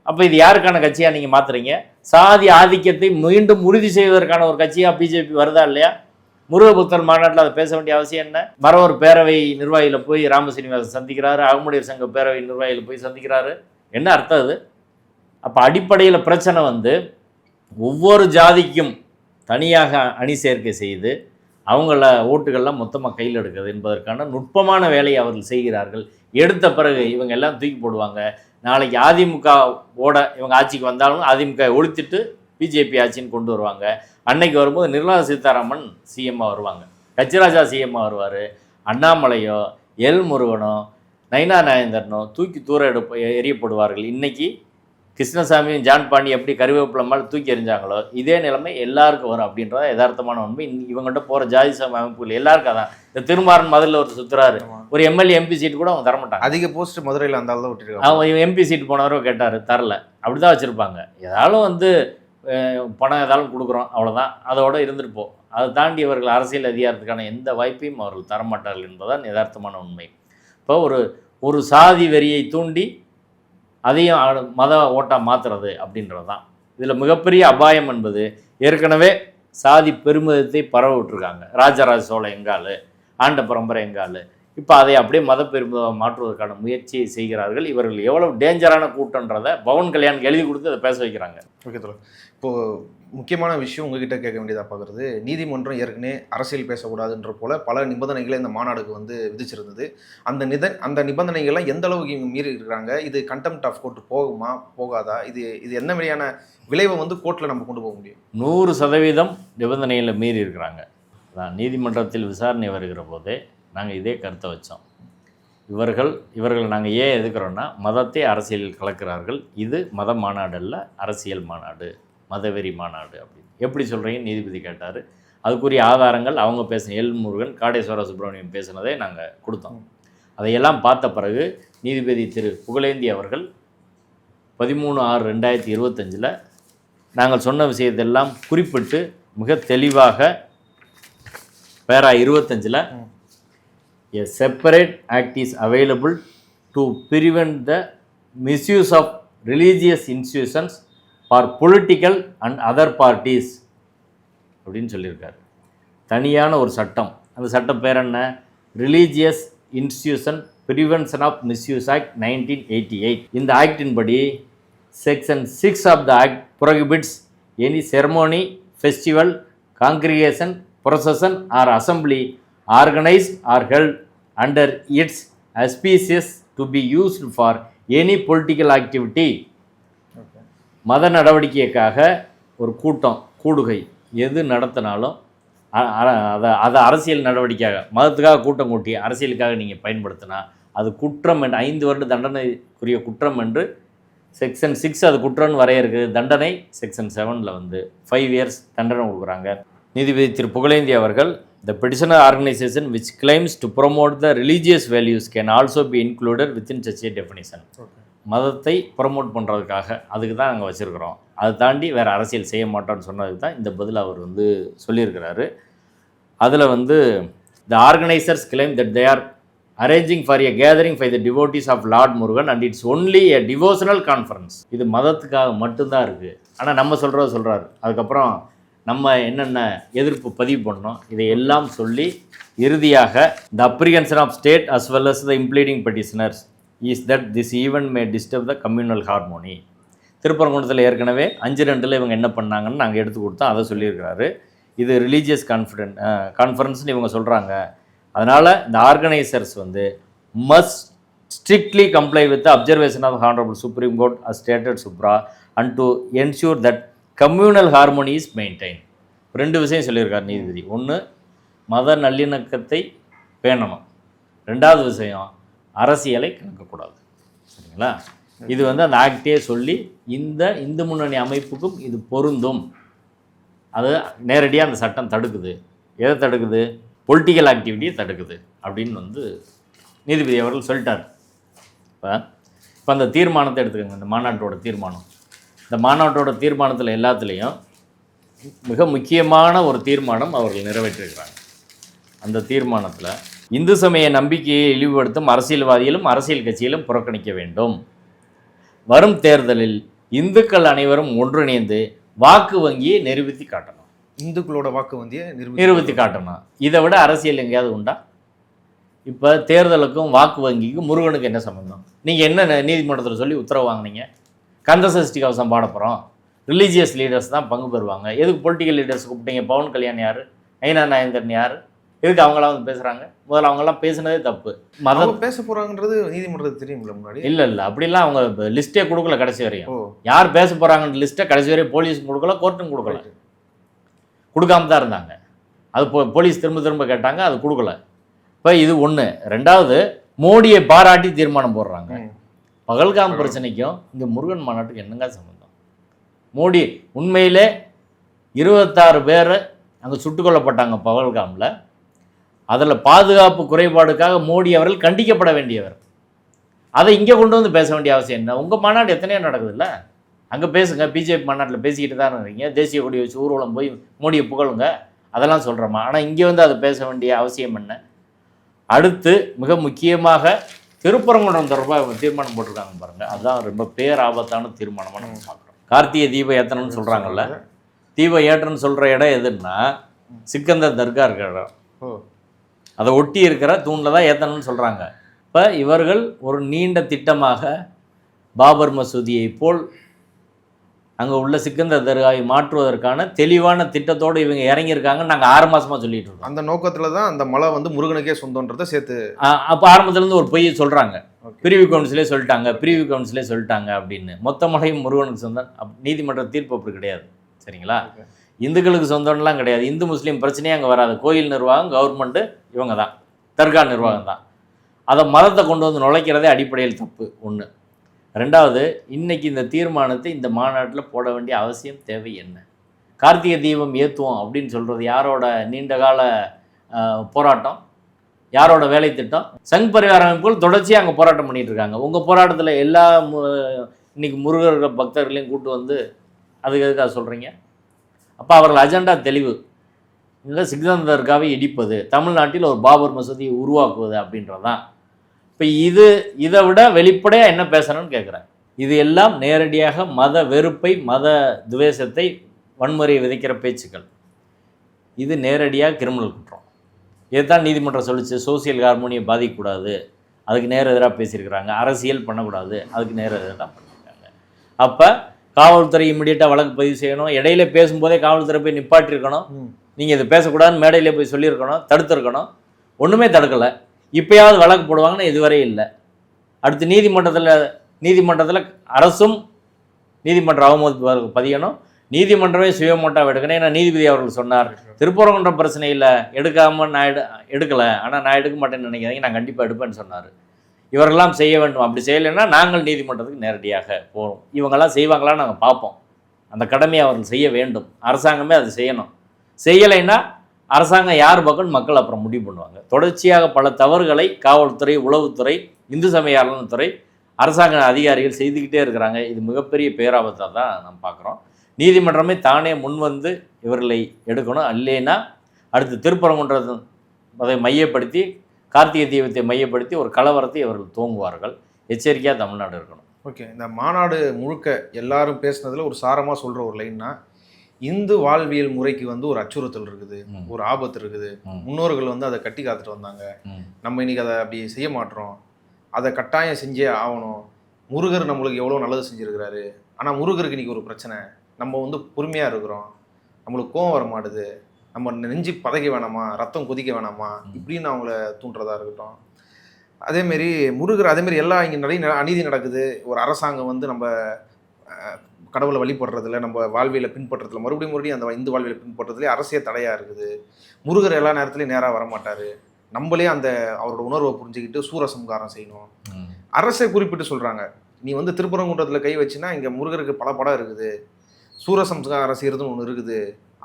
அப்போ இது யாருக்கான கட்சியாக நீங்கள் மாற்றுறீங்க? சாதி ஆதிக்கத்தை மீண்டும் உறுதி செய்வதற்கான ஒரு கட்சியாக பிஜேபி வருதா இல்லையா? முருகபக்தர் மாநாட்டில் அதை பேச வேண்டிய அவசியம் என்ன? மரவர் பேரவை நிர்வாகியில் போய் ராமசீனிவாசன் சந்திக்கிறாரு, அகமுடையர் சங்க பேரவை நிர்வாகியில் போய் சந்திக்கிறாரு. என்ன அர்த்தம் அது? அப்போ அடிப்படையில் பிரச்சனை வந்து ஒவ்வொரு ஜாதிக்கும் தனியாக அணி சேர்க்கை செய்து அவங்கள ஓட்டுகள்லாம் மொத்தமாக கையில் எடுக்கிறது என்பதற்கான நுட்பமான வேலையை அவர்கள் செய்கிறார்கள். எடுத்த பிறகு இவங்க எல்லாம் தூக்கி போடுவாங்க. நாளைக்கு அதிமுக ஓட இவங்க ஆட்சிக்கு வந்தாலும் அதிமுக ஒழித்துட்டு பிஜேபி ஆட்சின்னு கொண்டு வருவாங்க. அன்னைக்கு வரும்போது நிர்மலா சீதாராமன் சிஎம்மாக வருவாங்க, கச்சிராஜா சிஎம்மாக வருவார். அண்ணாமலையோ எல் முருகனோ நயினா நாயந்தரனோ தூக்கி தூர எறியப்படுவார்கள். இன்றைக்கி கிருஷ்ணசாமியும் ஜான் பாண்டி எப்படி கருவேப்பிலை மேலே தூக்கி எறிஞ்சாங்களோ இதே நிலைமை எல்லாருக்கும் வரும் அப்படின்றத யதார்த்தமான உண்மை. இவங்ககிட்ட போகிற ஜாதி சம அமைப்புகள் எல்லாருக்கும் அதான். இந்த திருமாறன் மதுரில் ஒரு சுற்றுறாரு, ஒரு எம்எல்ஏ எம்பி சீட்டு கூட அவங்க தரமாட்டாங்க. அதிக போஸ்ட் மதுரையில் அந்த தான் விட்டுருக்காங்க. அவங்க எம்பி சீட்டு போனவரோ கேட்டார், தரல. அப்படி தான் வச்சுருப்பாங்க. ஏதாலும் வந்து பணம் ஏதாலும் கொடுக்குறோம், அவ்வளோதான், அதோடு இருந்துட்டு போ. அதை தாண்டி இவர்கள் அரசியல் அதிகாரத்துக்கான எந்த வாய்ப்பையும் அவர்கள் தரமாட்டார்கள் என்பதுதான் யதார்த்தமான உண்மை. இப்போ ஒரு சாதி வெறியை தூண்டி அதையும் மத ஓட்டாக மாற்றுறது அப்படின்றது தான் இதில் மிகப்பெரிய அபாயம் என்பது. ஏற்கனவே சாதி பெருமிதத்தை பரவ விட்டுருக்காங்க. ராஜராஜ சோழன் எங்கால், ஆண்ட பரம்பரை எங்கால். இப்போ அதை அப்படியே மத பெருமிதம் மாற்றுவதற்கான முயற்சியை செய்கிறார்கள். இவர்கள் எவ்வளவு டேஞ்சரான கூட்டன்றதை பவன் கல்யாணம் எழுதி கொடுத்து அதை பேச வைக்கிறாங்க. ஓகே தோழர், இப்போது முக்கியமான விஷயம் உங்ககிட்ட கேட்க வேண்டியதாக பார்க்குறது, நீதிமன்றம் ஏற்கனவே அரசியல் பேசக்கூடாதுன்ற போல் பல நிபந்தனைகளை இந்த மாநாடுக்கு வந்து விதிச்சிருந்தது. அந்த நிபந்தனைகள்லாம் எந்த அளவுக்கு இவங்க மீறி இருக்கிறாங்க? இது கண்டெம்ட் ஆஃப் கோர்ட் போகுமா போகாதா? இது என்ன மாதிரியான விளைவை வந்து கோர்ட்டில் நம்ம கொண்டு போக முடியும்? 100% நிபந்தனைகளை மீறி இருக்கிறாங்க. அதான் நீதிமன்றத்தில் விசாரணை வருகிற போதே நாங்கள் இதே கருத்தை வச்சோம். இவர்கள் நாங்கள் ஏன் எதுக்குறோன்னா மதத்தை அரசியலில் கலக்கிறார்கள். இது மத மாநாடு அல்ல, அரசியல் மாநாடு, மதவெறி மாநாடு அப்படின்னு எப்படி சொல்கிறீங்க நீதிபதி கேட்டார். அதுக்குரிய ஆதாரங்கள் அவங்க பேசின எல் முருகன், காடேஸ்வர சுப்பிரமணியம் பேசினதை நாங்கள் கொடுத்தோம். அதையெல்லாம் பார்த்த பிறகு நீதிபதி திரு புகழேந்தி அவர்கள் 13/6/2025 நாங்கள் சொன்ன விஷயத்தெல்லாம் குறிப்பிட்டு மிக தெளிவாக பேரா 25 A separate act is available to prevent the misuse of religious institutions for political and other parties அப்படின்னு சொல்லியிருக்காரு. தனியான ஒரு சட்டம், அந்த சட்டம் பேர் என்ன? Religious institution prevention of misuse act 1988. இந்த ஆக்டின் படி section 6 of the act prohibits any ceremony, festival, congregation, procession or assembly organized or held under its auspices to be used for any political activity. மத நடவடிக்கைக்காக ஒரு கூடுகை எது நடத்தினாலும் அதை அரசியல் நடவடிக்கையாக மதத்துக்காக கூட்டம் கூட்டி அரசியலுக்காக நீங்கள் பயன்படுத்தினா அது குற்றம் என்று 5 வருட தண்டனைக்குரிய குற்றம் என்று செக்ஷன் 6 அது குற்றம்னு வரையறுக்கு. தண்டனை செக்ஷன் 7ல் வந்து 5 இயர்ஸ் தண்டனை கொடுக்குறாங்க. நீதிபதி திரு புகழேந்தி அவர்கள், the petitioner organization which claims to promote the religious values can also be included within such a definition. மதத்தை ப்ரமோட் பண்ணுறதுக்காக அதுக்கு தான் நாங்கள் வச்சுருக்கிறோம், அதை தாண்டி வேறு அரசியல் செய்ய மாட்டோம்னு சொன்னதுக்கு தான் இந்த பதில் அவர் வந்து சொல்லியிருக்கிறாரு. அதில் வந்து the organizers claim that they are arranging for a gathering for the devotees of Lord Murugan and it's only a devotional conference. இது மதத்துக்காக மட்டும்தான் இருக்குது. ஆனால் நம்ம சொல்கிறாரு. அதுக்கப்புறம் நம்ம என்னென்ன எதிர்ப்பு பதிவு பண்ணோம் இதை எல்லாம் சொல்லி இறுதியாக the apprehension of state as well as the impleading petitioners is that this event may disturb the communal harmony. திருப்பரங்குன்றத்தில் ஏற்கனவே 5-2 இவங்க என்ன பண்ணாங்கன்னு நாங்கள் எடுத்து கொடுத்தோம், அதை சொல்லியிருக்கிறாரு. இது ரிலீஜியஸ் கான்ஃபரன்ஸ்னு இவங்க சொல்கிறாங்க. அதனால் இந்த ஆர்கனைசர்ஸ் வந்து must strictly comply with observation of honourable supreme court as stated supra and to ensure that communal harmony is maintain. 2 விஷயம் சொல்லியிருக்கார் நீதிபதி. ஒன்று, மத நல்லிணக்கத்தை பேணணும். 2வது விஷயம், அரசியலை கலக்கக்கூடாது. சரிங்களா? இது வந்து அந்த ஆக்டே சொல்லி இந்த இந்து முன்னணி அமைப்புக்கும் இது பொருந்தும். அது நேரடியாக அந்த சட்டம் தடுக்குது. எதை தடுக்குது? பொலிட்டிக்கல் ஆக்டிவிட்டியை தடுக்குது அப்படின்னு வந்து நீதிபதி அவர்கள் சொல்லிட்டார். இப்போ அந்த தீர்மானத்தை எடுத்துக்கோங்க, இந்த மாநாட்டோட தீர்மானம். இந்த மாநாட்டோட தீர்மானத்தில் எல்லாத்துலேயும் மிக முக்கியமான ஒரு தீர்மானம் அவர்கள் நிறைவேற்றிருக்கிறாங்க. அந்த தீர்மானத்தில் இந்து சமய நம்பிக்கையை இழிவுபடுத்தும் அரசியல்வாதிகளும் அரசியல் கட்சிகளும் புறக்கணிக்க வேண்டும். வரும் தேர்தலில் இந்துக்கள் அனைவரும் ஒன்றிணைந்து வாக்கு வங்கியை நிரூபித்து காட்டணும். இந்துக்களோட வாக்கு வங்கியை நிரூபித்து காட்டணும். இதை விட அரசியல் எங்கேயாவது உண்டா? இப்போ தேர்தலுக்கும் வாக்கு வங்கிக்கும் முருகனுக்கு என்ன சம்பந்தம்? நீங்கள் என்ன நீதிமன்றத்தில் சொல்லி உத்தரவு வாங்கினீங்க? கந்த சஷ்டி கவசம் பாட போகிறோம், ரிலீஜியஸ் லீடர்ஸ் தான் பங்கு பெறுவாங்க. எதுக்கு பொலிட்டிக்கல் லீடர்ஸ் கூப்பிட்டீங்க? பவன் கல்யாண் யார்? நயினா நாயந்தரன் யார்? எதுக்கு அவங்களாம் வந்து பேசுகிறாங்க? முதல்ல அவங்கெல்லாம் பேசுனதே தப்பு. மதம் பேச போகிறாங்கன்றது நீதிமன்றத்துக்கு தெரியுங்களா முன்னாடி? இல்லை அப்படிலாம் அவங்க லிஸ்ட்டே கொடுக்கல. கடைசி வரையும் யார் பேச போகிறாங்கன்ற லிஸ்ட்டை கடைசி வரையும் போலீஸும் கொடுக்கல, கோர்ட்டும் கொடுக்கல. கொடுக்காம தான் இருந்தாங்க. அது போலீஸ் திரும்ப கேட்டாங்க, அது கொடுக்கல. இப்போ இது ஒன்று. 2வது, மோடியை பாராட்டி தீர்மானம் போடுறாங்க. பகல்காம் பிரச்சனைக்கும் இங்கே முருகன் மாநாட்டுக்கு என்னங்க சம்பந்தம்? மோடி உண்மையிலே 26 பேர் அங்கே சுட்டுக் கொல்லப்பட்டாங்க பகல்காமில். அதில் பாதுகாப்பு குறைபாடுக்காக மோடி அவர்கள் கண்டிக்கப்பட வேண்டியவர். அதை இங்கே கொண்டு வந்து பேச வேண்டிய அவசியம் என்ன? உங்கள் மாநாடு எத்தனையோ நடக்குதுல்ல, அங்கே பேசுங்க. பிஜேபி மாநாட்டில் பேசிக்கிட்டு தான் இருக்கீங்க. தேசிய கொடி வச்சு ஊர்வலம் போய் மோடியை புகழுங்க, அதெல்லாம் சொல்கிறோமா? ஆனால் இங்கே வந்து அதை பேச வேண்டிய அவசியம் என்ன? அடுத்து மிக முக்கியமாக திருப்பரங்குன்றம் தொடர்பாக தீர்மானம் போட்டிருக்காங்க பாருங்கள். அதுதான் ரொம்ப பேராபத்தான தீர்மானமாக நம்ம பார்க்குறோம். கார்த்திகை தீப ஏற்றணும்னு சொல்கிறாங்கல்ல, தீப ஏற்றணும்னு சொல்கிற இடம் எதுன்னா சிக்கந்தர் தர்கா இருக்கிற இடம். அதை ஒட்டி இருக்கிற தூணில் தான் ஏற்றணும்னு சொல்கிறாங்க. இப்போ இவர்கள் ஒரு நீண்ட திட்டமாக பாபர் மசூதியை போல் அங்கே உள்ள சிக்கந்தர் தர்காவை மாற்றுவதற்கான தெளிவான திட்டத்தோடு இவங்க இறங்கியிருக்காங்கன்னு நாங்கள் 6 மாதமாக சொல்லிட்டு இருக்கோம். அந்த நோக்கத்தில் தான் அந்த மலை வந்து முருகனுக்கே சொந்தன்றதை சேர்த்து அப்போ ஆரம்பத்துலேருந்து ஒரு பொய்யை சொல்கிறாங்க. பிரிவு கவுன்சிலே சொல்லிட்டாங்க அப்படின்னு. மொத்த மலையும் முருகனுக்கு சொந்தம். நீதிமன்ற தீர்ப்பு அப்படி கிடையாது. சரிங்களா? இந்துக்களுக்கு சொந்தம்லாம் கிடையாது. இந்து முஸ்லீம் பிரச்சனையே அங்கே வராது. கோயில் நிர்வாகம், கவர்மெண்ட்டு இவங்க தான், தர்கா நிர்வாகம் தான். அதை மதத்தை கொண்டு வந்து நுழைக்கிறதே அடிப்படையில் தப்பு. 1. 2வது, இன்றைக்கி இந்த தீர்மானத்தை இந்த மாநாட்டில் போட வேண்டிய அவசியம் தேவை என்ன? கார்த்திகை தீபம் ஏற்றுவோம் அப்படின்னு சொல்கிறது யாரோட நீண்டகால போராட்டம், யாரோட வேலை திட்டம்? சங் பரிவார அமைப்புகள் தொடர்ச்சியாக அங்கே போராட்டம் பண்ணிகிட்டு இருக்காங்க. உங்கள் போராட்டத்தில் எல்லா இன்றைக்கி முருகர் பக்தர்களையும் கூட்டு வந்து அதுக்கு எதுக்காக சொல்கிறீங்க? அப்போ அவர்கள் அஜெண்டா தெளிவு இல்லை, சிக்கந்தர் தர்காவை இடிப்பது, தமிழ்நாட்டில் ஒரு பாபர் மசூதியை உருவாக்குவது அப்படின்றதான். இப்போ இதை விட வெளிப்படையாக என்ன பேசணும்னு கேட்குறேன். இது எல்லாம் நேரடியாக மத வெறுப்பை, மத துவேஷத்தை, வன்முறையை விதைக்கிற பேச்சுக்கள். இது நேரடியாக கிரிமினல் குற்றம். இதுதான் நீதிமன்றம் சொல்லிச்சு. சோசியல் ஹார்மோனியை பாதிக்கக்கூடாது, அதுக்கு நேர எதிராக பேசியிருக்கிறாங்க. அரசியல் பண்ணக்கூடாது, அதுக்கு நேர எதிராக பண்ணியிருக்காங்க. அப்போ காவல்துறை இம்மிடியட்டாக வழக்கு பதிவு செய்யணும். இடையில பேசும்போதே காவல்துறை போய் நிப்பாட்டிருக்கணும். நீங்கள் இதை பேசக்கூடாதுன்னு மேடையிலே போய் சொல்லியிருக்கணும், தடுத்துருக்கணும். ஒன்றுமே தடுக்கலை. இப்போயாவது வழக்கு போடுவாங்கன்னு இதுவரை இல்லை. அடுத்து நீதிமன்றத்தில் அரசும் நீதிமன்ற அவமதிப்பு பதியணும், நீதிமன்றமே சுயமோட்டாக எடுக்கணும். ஏன்னா நீதிபதி அவர்கள் சொன்னார், திருப்பரங்குன்றம் பிரச்சனையில் எடுக்காமல் நான் எடுக்கலை, ஆனால் நான் எடுக்க மாட்டேன்னு நினைக்காதீங்க, நான் கண்டிப்பாக எடுப்பேன்னு சொன்னார். இவரெல்லாம் செய்ய வேண்டும். அப்படி செய்யலைன்னா நாங்கள் நீதிமன்றத்துக்கு நேரடியாக போகிறோம். இவங்கெல்லாம் செய்வாங்களான்னு நாங்கள் பார்ப்போம். அந்த கடமையை அவர்கள் செய்ய வேண்டும். அரசாங்கமே அது செய்யணும். செய்யலைன்னா அரசாங்கம் யார் பக்கம் மக்கள் அப்புறம் முடிவு பண்ணுவாங்க. தொடர்ச்சியாக பல தவறுகளை காவல்துறை, உளவுத்துறை, இந்து சமய அறநிலையத்துறை, அரசாங்க அதிகாரிகள் செய்துக்கிட்டே இருக்கிறாங்க. இது மிகப்பெரிய பேராபத்தாக தான் நம்ம பார்க்குறோம். நீதிமன்றமே தானே முன்வந்து இவர்களை எடுக்கணும். இல்லைன்னா அடுத்து திருப்பரங்குன்றம் அதை மையப்படுத்தி, கார்த்திகை தீபத்தை மையப்படுத்தி ஒரு கலவரத்தை அவர்கள் துவங்குவார்கள். எச்சரிக்கையாக தமிழ்நாடு இருக்கணும். ஓகே, இந்த மாநாடு முழுக்க எல்லாரும் பேசுனதில் ஒரு சாரமாக சொல்கிற ஒரு லைன்னா, இந்து வாழ்வியல் முறைக்கு வந்து ஒரு அச்சுறுத்தல் இருக்குது, ஒரு ஆபத்து இருக்குது. முன்னோர்கள் வந்து அதை கட்டி காத்துட்டு வந்தாங்க. நம்ம இன்னைக்கு அதை அப்படி செய்ய மாட்டோம். அதை கட்டாயம் செஞ்சே ஆகணும். முருகர் நம்மளுக்கு எவ்வளோ நல்லது செஞ்சுருக்கிறாரு. ஆனால் முருகருக்கு இன்றைக்கி ஒரு பிரச்சனை. நம்ம வந்து பொறுமையாக இருக்கிறோம், நம்மளுக்கு கோவம் வர மாட்டுது, நம்ம நெஞ்சு பதைக்க வேணாமா, ரத்தம் கொதிக்க வேணாமா, இப்படின்னு அவங்கள தூண்டுறதா இருக்கட்டும். அதேமாரி முருகர், அதேமாரி எல்லாம் இங்கே நிறைய அநீதி நடக்குது. ஒரு அரசாங்கம் வந்து நம்ம கடவுளை வழிபடுறதுல, நம்ம வாழ்வியலை பின்பற்றதுல, மறுபடியும் அந்த இந்து வாழ்வியலை பின்பற்றதுலேயே அரசியல் தடையாக இருக்குது. முருகர் எல்லா நேரத்துலையும் நேராக வரமாட்டார். நம்மளே அந்த அவரோட உணர்வை புரிஞ்சுக்கிட்டு சூரசம்காரம் செய்யணும். அரசை குறிப்பிட்டு சொல்கிறாங்க, நீ வந்து திருப்பரங்குன்றத்தில் கை வச்சுன்னா இங்கே முருகருக்கு பல படம் இருக்குது, சூரசம்காரம் செய்கிறதுன்னு ஒன்று இருக்குது.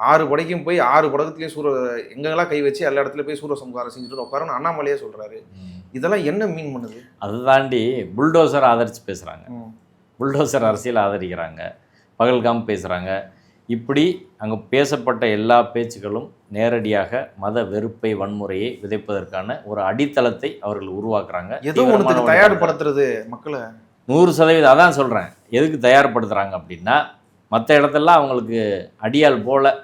6 படைக்கும் போய் 6 படத்துலேயும் எங்கெல்லாம் கை வச்சு எல்லா இடத்துலையும் போய் சூரசம்காரம் செஞ்சுட்டு உட்காரன்னு அண்ணாமலையே சொல்கிறாரு. இதெல்லாம் என்ன மீன் பண்ணுது? அதை தாண்டி புல்டோசர் ஆதரித்து பேசுகிறாங்க, புல்டோசர் அரசியல் ஆதரிக்கிறாங்க, பகல்காம் பேசுகிறாங்க. இப்படி அங்கே பேசப்பட்ட எல்லா பேச்சுக்களும் நேரடியாக மத வெறுப்பை, வன்முறையை விதைப்பதற்கான ஒரு அடித்தளத்தை அவர்கள் உருவாக்குறாங்க. ஏதோ ஒன்று தயார்படுத்துறது மக்களை 100%. அதான் சொல்கிறேன். எதுக்கு தயார்படுத்துகிறாங்க அப்படின்னா, மற்ற இடத்துலலாம் அவங்களுக்கு அடியால் போல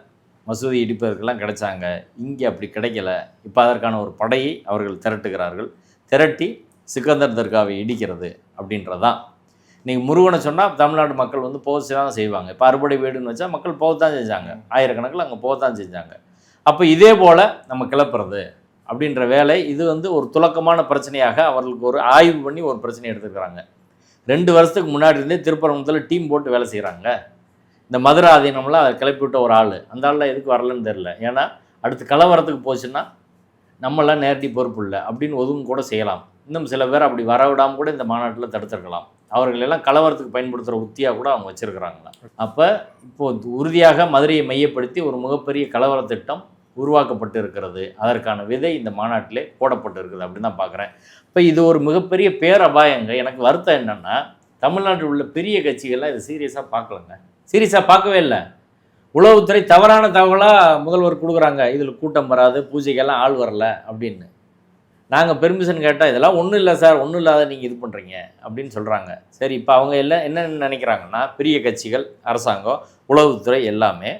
மசூதி இடிப்பதற்கெல்லாம் கிடைச்சாங்க, இங்கே அப்படி கிடைக்கல. இப்போ அதற்கான ஒரு படையை அவர்கள் திரட்டுகிறார்கள். திரட்டி சிக்கந்தர் தர்காவை இடிக்கிறது அப்படின்றதான். இன்றைக்கி முருகனை சொன்னால் தமிழ்நாடு மக்கள் வந்து போக தான் செய்வாங்க. இப்போ அறுபடை வீடுன்னு வச்சா மக்கள் போகத்தான் செஞ்சாங்க, ஆயிரக்கணக்கில் அங்கே போகத்தான் செஞ்சாங்க. அப்போ இதே போல் நம்ம கிளப்புறது அப்படின்ற வேலை, இது வந்து ஒரு துலக்கமான பிரச்சனையாக அவர்களுக்கு ஒரு ஆய்வு பண்ணி ஒரு பிரச்சனையை எடுத்துக்கிறாங்க. 2 வருஷத்துக்கு முன்னாடி இருந்தே திருப்பரங்குன்றத்தில் டீம் போட்டு வேலை செய்கிறாங்க. இந்த மதுரை ஆதீனம்லாம் அதை கிளப்பி விட்ட ஒரு ஆள், அந்த ஆளில் எதுக்கு வரலன்னு தெரில. ஏன்னா அடுத்து கலவரத்துக்கு போச்சுன்னா நம்மளாம் நேரடி பொறுப்பு இல்லை அப்படின்னு ஒதுவும் கூட செய்யலாம். இன்னும் சில பேர் அப்படி வரவிடாமல் கூட இந்த மாநாட்டில் தடுத்துருக்கலாம். அவர்களெல்லாம் கலவரத்துக்கு பயன்படுத்துகிற உத்தியாக கூட அவங்க வச்சுருக்கிறாங்களா. அப்போ இப்போது உறுதியாக மதுரையை மையப்படுத்தி ஒரு மிகப்பெரிய கலவர திட்டம் உருவாக்கப்பட்டு இருக்கிறது. அதற்கான விதை இந்த மாநாட்டிலே போடப்பட்டு இருக்குது அப்படின்னு தான் பார்க்குறேன். இப்போ இது ஒரு மிகப்பெரிய பேரபாயங்க. எனக்கு வருத்தம் என்னென்னா, தமிழ்நாட்டில் உள்ள பெரிய கட்சிகள்லாம் இதை சீரியஸாக பார்க்கலங்க, சீரியஸாக பார்க்கவே இல்லை. உளவுத்துறை தவறான தகவலாக முதல்வர் கொடுக்குறாங்க, இதில் கூட்டம் வராது, பூஜைக்கெல்லாம் ஆள் வரல அப்படின்னு. நாங்கள் பெர்மிஷன் கேட்டால் இதெல்லாம் ஒன்றும் இல்லை சார், ஒன்றும் இல்லாத நீங்கள் இது பண்ணுறீங்க அப்படின்னு சொல்கிறாங்க. சரி, இப்போ அவங்க எல்லாம் என்ன நினைக்கிறாங்கன்னா, பெரிய கட்சிகள், அரசாங்கம், உளவுத்துறை எல்லாமே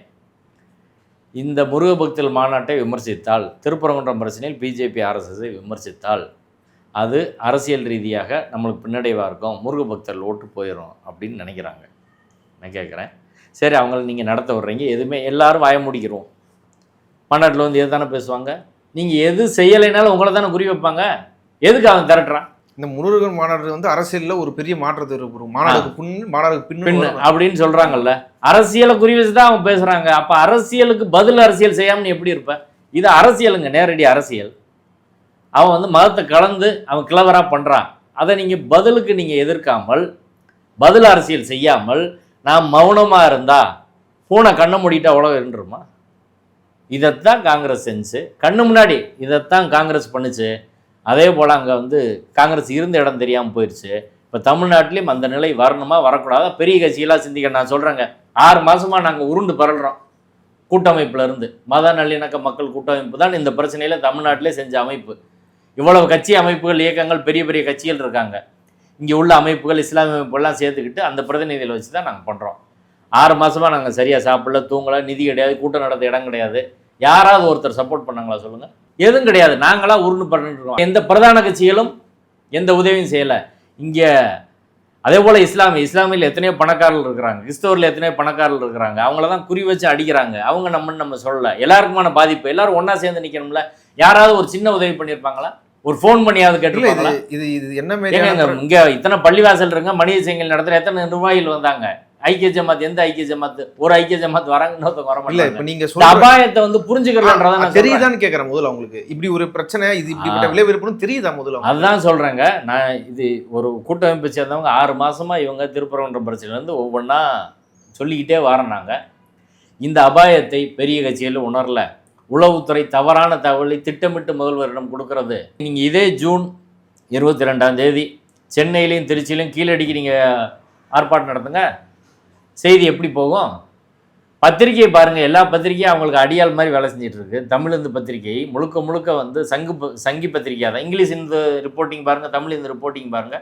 இந்த முருக பக்தர்கள் மாநாட்டை விமர்சித்தால், திருப்பரங்குன்றம் பிரச்சனையில் பிஜேபி ஆர்எஸ்எஸ்ஸை விமர்சித்தால் அது அரசியல் ரீதியாக நம்மளுக்கு பின்னடைவாக இருக்கும், முருக பக்தர்கள் ஓட்டு போயிடும் அப்படின்னு நினைக்கிறாங்க. நான் கேட்குறேன், சரி அவங்கள நீங்கள் நடத்த விட்றீங்க, எதுவுமே எல்லாரும் வாய முடிக்கிறோம். மாநாட்டில் வந்து எது தானே பேசுவாங்க, நீங்கள் எது செய்யலைனாலும் உங்களை தானே குறி வைப்பாங்க, எதுக்கு அவன் திரட்டுறான்? இந்த முருகன் மாநாடு வந்து அரசியலில் ஒரு பெரிய மாற்றத்தை ஏற்படும். மாநாடுக்கு பின்னு அப்படின்னு சொல்கிறாங்கல்ல, அரசியலை குறி வச்சு தான் அவன் பேசுகிறாங்க. அப்போ அரசியலுக்கு பதில் அரசியல் செய்யாமல் நீ எப்படி இருப்ப? இது அரசியலுங்க, நேரடி அரசியல். அவன் வந்து மதத்தை கலந்து அவன் கிளவராக பண்ணுறான். அதை நீங்கள் பதிலுக்கு நீங்கள் எதிர்க்காமல், பதில் அரசியல் செய்யாமல் நான் மௌனமாக இருந்தால் பூனை கண்ணை மூடிட்டா உலகம் இருந்துருமா? இதைத்தான் காங்கிரஸ் செஞ்சு கண்ணு முன்னாடி இதைத்தான் காங்கிரஸ் பண்ணுச்சு. அதே போல் அங்கே வந்து காங்கிரஸ் இருந்த இடம் தெரியாமல் போயிடுச்சு. இப்போ தமிழ்நாட்டிலையும் அந்த நிலை வரணுமா வரக்கூடாதா? பெரிய கட்சியெல்லாம் சிந்திக்க. நான் சொல்கிறேங்க, 6 மாதமாக நாங்கள் உருண்டு பரல்றோம். கூட்டமைப்புலேருந்து மத நல்லிணக்க மக்கள் கூட்டமைப்பு தான் இந்த பிரச்சனையில் தமிழ்நாட்டிலே செஞ்ச அமைப்பு. இவ்வளவு கட்சி அமைப்புகள், இயக்கங்கள், பெரிய பெரிய கட்சிகள் இருக்காங்க. இங்கே உள்ள அமைப்புகள், இஸ்லாமிய அமைப்புகள்லாம் சேர்த்துக்கிட்டு அந்த பிரதிநிதிகளை வச்சு தான் நாங்கள் பண்ணுறோம். 6 மாதமாக நாங்கள் சரியாக சாப்பிடல, தூங்கலை, நிதி கிடையாது, கூட்டம் நடத்த இடம் கிடையாது. யாராவது ஒருத்தர் சப்போர்ட் பண்ணாங்களா சொல்லுங்கள்? எதுவும் கிடையாது. நாங்களாம் உருண்டு பண்ணிட்டு இருக்கோம். எந்த பிரதான கட்சிகளும் எந்த உதவியும் செய்யலை. இங்கே அதே போல் இஸ்லாமியில் எத்தனையோ பணக்காரர்கள் இருக்கிறாங்க, கிறிஸ்தவரில் எத்தனையோ பணக்காரர்கள் இருக்கிறாங்க. அவங்கள தான் குறி வச்சு அடிக்கிறாங்க. அவங்க நம்ம சொல்லலை. எல்லாருக்குமான பாதிப்பு. எல்லாரும் ஒன்றா சேர்ந்து நிற்கணும்ல. யாராவது ஒரு சின்ன உதவி பண்ணியிருப்பாங்களா? ஒரு ஃபோன் பண்ணியாவது கேட்டுருப்பாங்களா? இது என்ன இங்கே இத்தனை பள்ளிவாசல் இருங்க, மனித செங்கல் நடத்துகிற எத்தனை நிர்வாகிகள் வந்தாங்க? ஐக்கிய ஜமாத் எந்த ஐக்கிய ஜமாத்? ஒரு ஐக்கிய ஜமாத் வராங்க, இன்னொருத்தவங்க வர இல்ல மாட்டாங்க. இப்ப நீங்க இந்த சொல்ற அபாயத்தை வந்து புரிஞ்சுக்கிறன்றத நான் தெரியுதான்னு கேக்குறேன் முதல்ல. உங்களுக்கு இப்படி ஒரு பிரச்சனை, இது இப்படிப்பட்ட விளைவு ஏற்படும் தெரியுதா முதல்ல? அதுதான் சொல்றேங்க. நான் இது ஒரு கூட்டமைப்பை சேர்ந்தவங்க 6 மாசமா இவங்க திருப்பரங்குன்ற பிரச்சனையில இருந்து ஒவ்வொன்றா சொல்லிக்கிட்டே வரனாங்க. இந்த அபாயத்தை பெரிய கட்சியில் உணரல. உளவுத்துறை தவறான தகவலை திட்டமிட்டு முதல்வரிடம் கொடுக்கறது. நீங்க இதே ஜூன் 22ஆம் தேதி சென்னையிலையும் திருச்சியிலையும் கீழடிக்கு நீங்க ஆர்ப்பாட்டம் நடத்துங்க, செய்தி எப்படி போகும்? பத்திரிகையை பாருங்க, எல்லா பத்திரிகையும் அவங்களுக்கு அடியால் மாதிரி வேலை செஞ்சுட்டு இருக்கு. தமிழ்ந்து பத்திரிகை முழுக்க முழுக்க வந்து சங்கி பத்திரிகை தான். இங்கிலீஷ் இந்த ரிப்போர்ட்டிங் பாருங்க, தமிழ் இந்த ரிப்போர்ட்டிங் பாருங்க.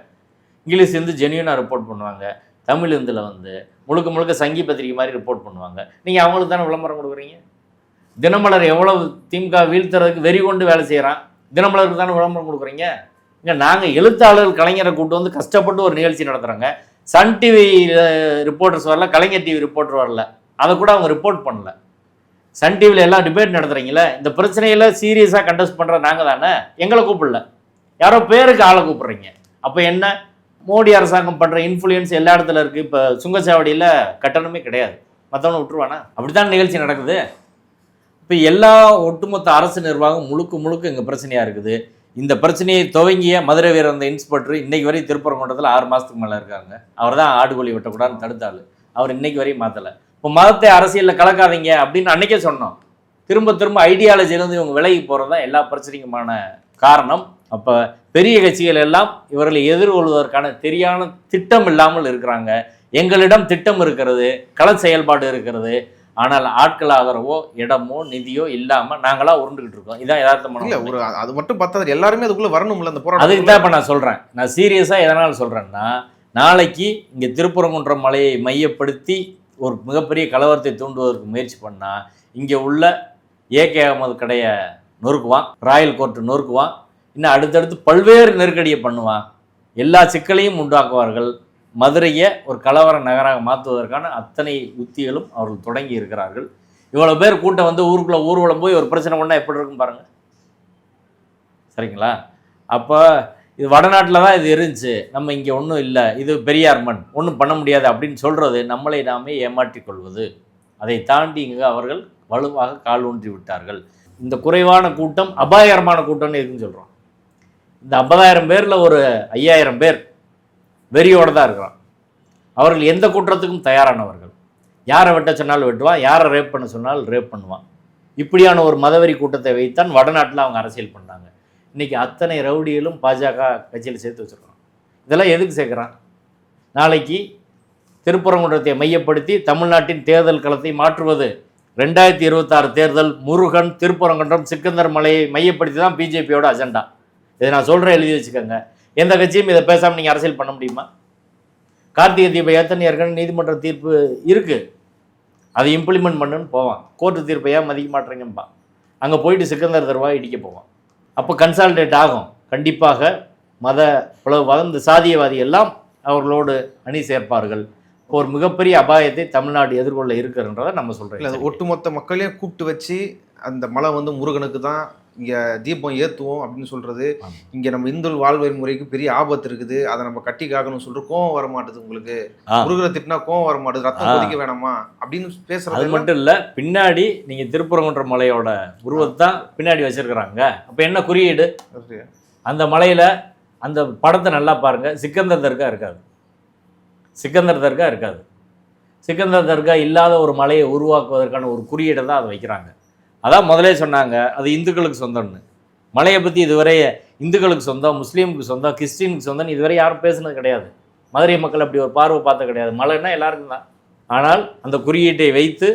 இங்கிலீஷ் வந்து ஜென்யூனாக ரிப்போர்ட் பண்ணுவாங்க, தமிழ் இந்தில் வந்து முழுக்க முழுக்க சங்கி பத்திரிகை மாதிரி ரிப்போர்ட் பண்ணுவாங்க. நீங்கள் அவங்களுக்கு தானே விளம்பரம் கொடுக்குறீங்க. தினமலர் எவ்வளவு திமுக வீழ்த்துறதுக்கு வெறி கொண்டு வேலை செய்கிறான், தினமலருக்கு தானே விளம்பரம் கொடுக்குறீங்க. இங்கே நாங்கள் எழுத்தாளர்கள் கலைஞரை கூட்டு வந்து கஷ்டப்பட்டு ஒரு நிகழ்ச்சி நடத்துகிறாங்க. சன் டிவி ரிப்போர்ட்டர்ஸ் வரல, கலைஞர் டிவி ரிப்போர்ட்டர் வரல, அதை கூட அவங்க ரிப்போர்ட் பண்ணல. சன் டிவியில் எல்லாம் டிபேட் நடத்துகிறீங்களே, இந்த பிரச்சனையில் சீரியஸாக கண்டெஸ்ட் பண்ணுற நாங்கள் தானே, எங்களை கூப்பிடல, யாரோ பேருக்கு ஆளை கூப்பிட்றீங்க. அப்போ என்ன, மோடி அரசாங்கம் பண்ணுற இன்ஃப்ளூயன்ஸ் எல்லா இடத்துல இருக்குது. இப்போ சுங்கச்சாவடியில் கட்டணமே கிடையாது, மற்றவனை விட்டுருவானா? அப்படி தான் நிகழ்ச்சி நடக்குது. இப்போ எல்லா ஒட்டுமொத்த அரசு நிர்வாகம் முழுக்க முழுக்க இங்கே பிரச்சனையாக இருக்குது. இந்த பிரச்சனையை துவங்கிய மதுரை வீரர் அந்த இன்ஸ்பெக்டர் இன்னைக்கு வரையும் திருப்பரங்குன்றத்தில் 6 மாதத்துக்கு மேலே இருக்காங்க. அவர் தான் ஆடுகோழி வெட்டக்கூடாதுன்னு தடுத்தாள், அவர் இன்னைக்கு வரையும் மாற்றலை. இப்போ மதத்தை அரசியலில் கலக்காதீங்க அப்படின்னு அன்னைக்கே சொன்னோம். திரும்ப திரும்ப ஐடியாலஜிலேருந்து இவங்க விலகி போகிறது தான் எல்லா பிரச்சனைக்குமான காரணம். அப்போ பெரிய கட்சிகள் எல்லாம் இவர்களை எதிர்கொள்வதற்கான தெரியான திட்டம் இல்லாமல் இருக்கிறாங்க. எங்களிடம் திட்டம் இருக்கிறது, கள செயல்பாடு இருக்கிறது, ஆனால் ஆட்கள் ஆதரவோ இடமோ நிதியோ இல்லாமல் நாங்களாம் உருண்டுகிட்டு இருக்கோம். இதான் யதார்த்தமான. இல்லை ஒரு அது மட்டும் பத்தாது, எல்லாருமே அதுக்குள்ளே வரணும்ல அந்த போராட்டம். அதுக்கு தான் இப்போ நான் சொல்கிறேன். நான் சீரியஸாக எதனால் சொல்கிறேன்னா, நாளைக்கு இங்கே திருப்பரங்குன்றம் மலையை மையப்படுத்தி ஒரு மிகப்பெரிய கலவரத்தை தூண்டுவதற்கு முயற்சி பண்ணால் இங்கே உள்ள ஏகே அகமது கடையை நொறுக்குவான், ராயல் கோர்ட்டு நொறுக்குவான், இன்னும் அடுத்தடுத்து பல்வேறு நெருக்கடியை பண்ணுவான், எல்லா சிக்கலையும் உண்டாக்குவார்கள். மதுரையை ஒரு கலவர நகராக மாற்றுவதற்கான அத்தனை யுத்திகளும் அவர்கள் தொடங்கி இருக்கிறார்கள். இவ்வளோ பேர் கூட்டம் வந்து ஊருக்குள்ளே ஊர்வலம் போய் ஒரு பிரச்சனை பண்ணால் எப்படி இருக்கும் பாருங்கள். சரிங்களா? அப்போ இது வடநாட்டில் தான் இது இருந்துச்சு, நம்ம இங்கே ஒன்றும் இல்லை, இது பெரியார் மண், ஒன்றும் பண்ண முடியாது அப்படின்னு சொல்கிறது நம்மளை நாமே ஏமாற்றிக் கொள்வது. அதை தாண்டி இங்கே அவர்கள் வலுவாக கால் ஊன்றி விட்டார்கள். இந்த குறைவான கூட்டம் அபாயகரமான கூட்டம்னு எதுன்னு சொல்கிறோம். இந்த 50,000 பேரில் ஒரு 5,000 பேர் வெறியோடு தான் இருக்கிறான். அவர்கள் எந்த குற்றத்துக்கும் தயாரானவர்கள். யாரை வெட்ட சொன்னாலும் வெட்டுவான், யாரை ரேப் பண்ண சொன்னாலும் ரேப் பண்ணுவான். இப்படியான ஒரு மதவெறி கூட்டத்தை வைத்தான் வடநாட்டில் அவங்க அரசியல் பண்ணாங்க. இன்றைக்கி அத்தனை ரவுடிகளும் பாஜக கட்சியில் சேர்த்து வச்சுருக்கான். இதெல்லாம் எதுக்கு சேர்க்குறான்? நாளைக்கு திருப்பரங்குன்றத்தை மையப்படுத்தி தமிழ்நாட்டின் தேர்தல் களத்தை மாற்றுவது. 2026 தேர்தல் முருகன், திருப்பரங்குன்றம், சிக்கந்தர் மலையை மையப்படுத்தி தான் பிஜேபியோட அஜெண்டா. இதை நான் சொல்கிறேன், எழுதி வச்சுக்கோங்க. எந்த கட்சியும் இதை பேசாமல் நீங்கள் அரசியல் பண்ண முடியுமா? கார்த்திகை தீபம் ஏத்தனை ஏற்கனவே நீதிமன்ற தீர்ப்பு இருக்குது, அதை இம்ப்ளிமெண்ட் பண்ணுன்னு போவான். கோர்ட்டு தீர்ப்பையா மதிக்க மாட்டேங்கப்பா, அங்கே போயிட்டு சிக்கந்தர் தருவாய் இடிக்க போவான். அப்போ கன்சால்டேட் ஆகும். கண்டிப்பாக மத பிளவுவாதம், இந்த சாதியவாதி எல்லாம் அவர்களோடு அணி சேர்ப்பார்கள். ஒரு மிகப்பெரிய அபாயத்தை தமிழ்நாடு எதிர்கொள்ள இருக்கிறன்றதை நம்ம சொல்கிறோம். ஒட்டுமொத்த மக்களையும் கூப்பிட்டு வச்சு அந்த மலை வந்து முருகனுக்கு தான் இங்கே தீபம் ஏற்றுவோம் அப்படின்னு சொல்கிறது, இங்கே நம்ம இந்து வாழ்வியல் முறைக்கு பெரிய ஆபத்து இருக்குது, அதை நம்ம கட்டி காக்கணும்னு சொல்லிட்டு கோவம் வர மாட்டுது. உங்களுக்கு முருகரை திட்டினா கோவம் வர மாட்டுது, ரத்தம் கொதிக்க வேணாமா அப்படின்னு பேசுறது. அது மட்டும் இல்லை, பின்னாடி நீங்கள் திருப்பரங்குன்ற மலையோட உருவத்தான் பின்னாடி வச்சிருக்கிறாங்க. அப்போ என்ன குறியீடு? அந்த மலையில் அந்த படத்தை நல்லா பாருங்கள், சிக்கந்தர் தர்கா இருக்காது. சிக்கந்தர் தர்கா இருக்காது. சிக்கந்தர் தர்கா இல்லாத ஒரு மலையை உருவாக்குவதற்கான ஒரு குறியீடை தான் அதை வைக்கிறாங்க. அதான் முதலே சொன்னாங்க அது இந்துக்களுக்கு சொந்தம்னு. மலையை பற்றி இதுவரை இந்துக்களுக்கு சொந்தம், முஸ்லீமுக்கு சொந்தம், கிறிஸ்டினுக்கு சொந்தம்னு இதுவரை யாரும் பேசுனது கிடையாது. மதுரை மக்கள் அப்படி ஒரு பார்வை பார்த்த கிடையாது. மலைன்னா எல்லாருக்கும் தான். ஆனால் அந்த குறியீட்டை வைத்து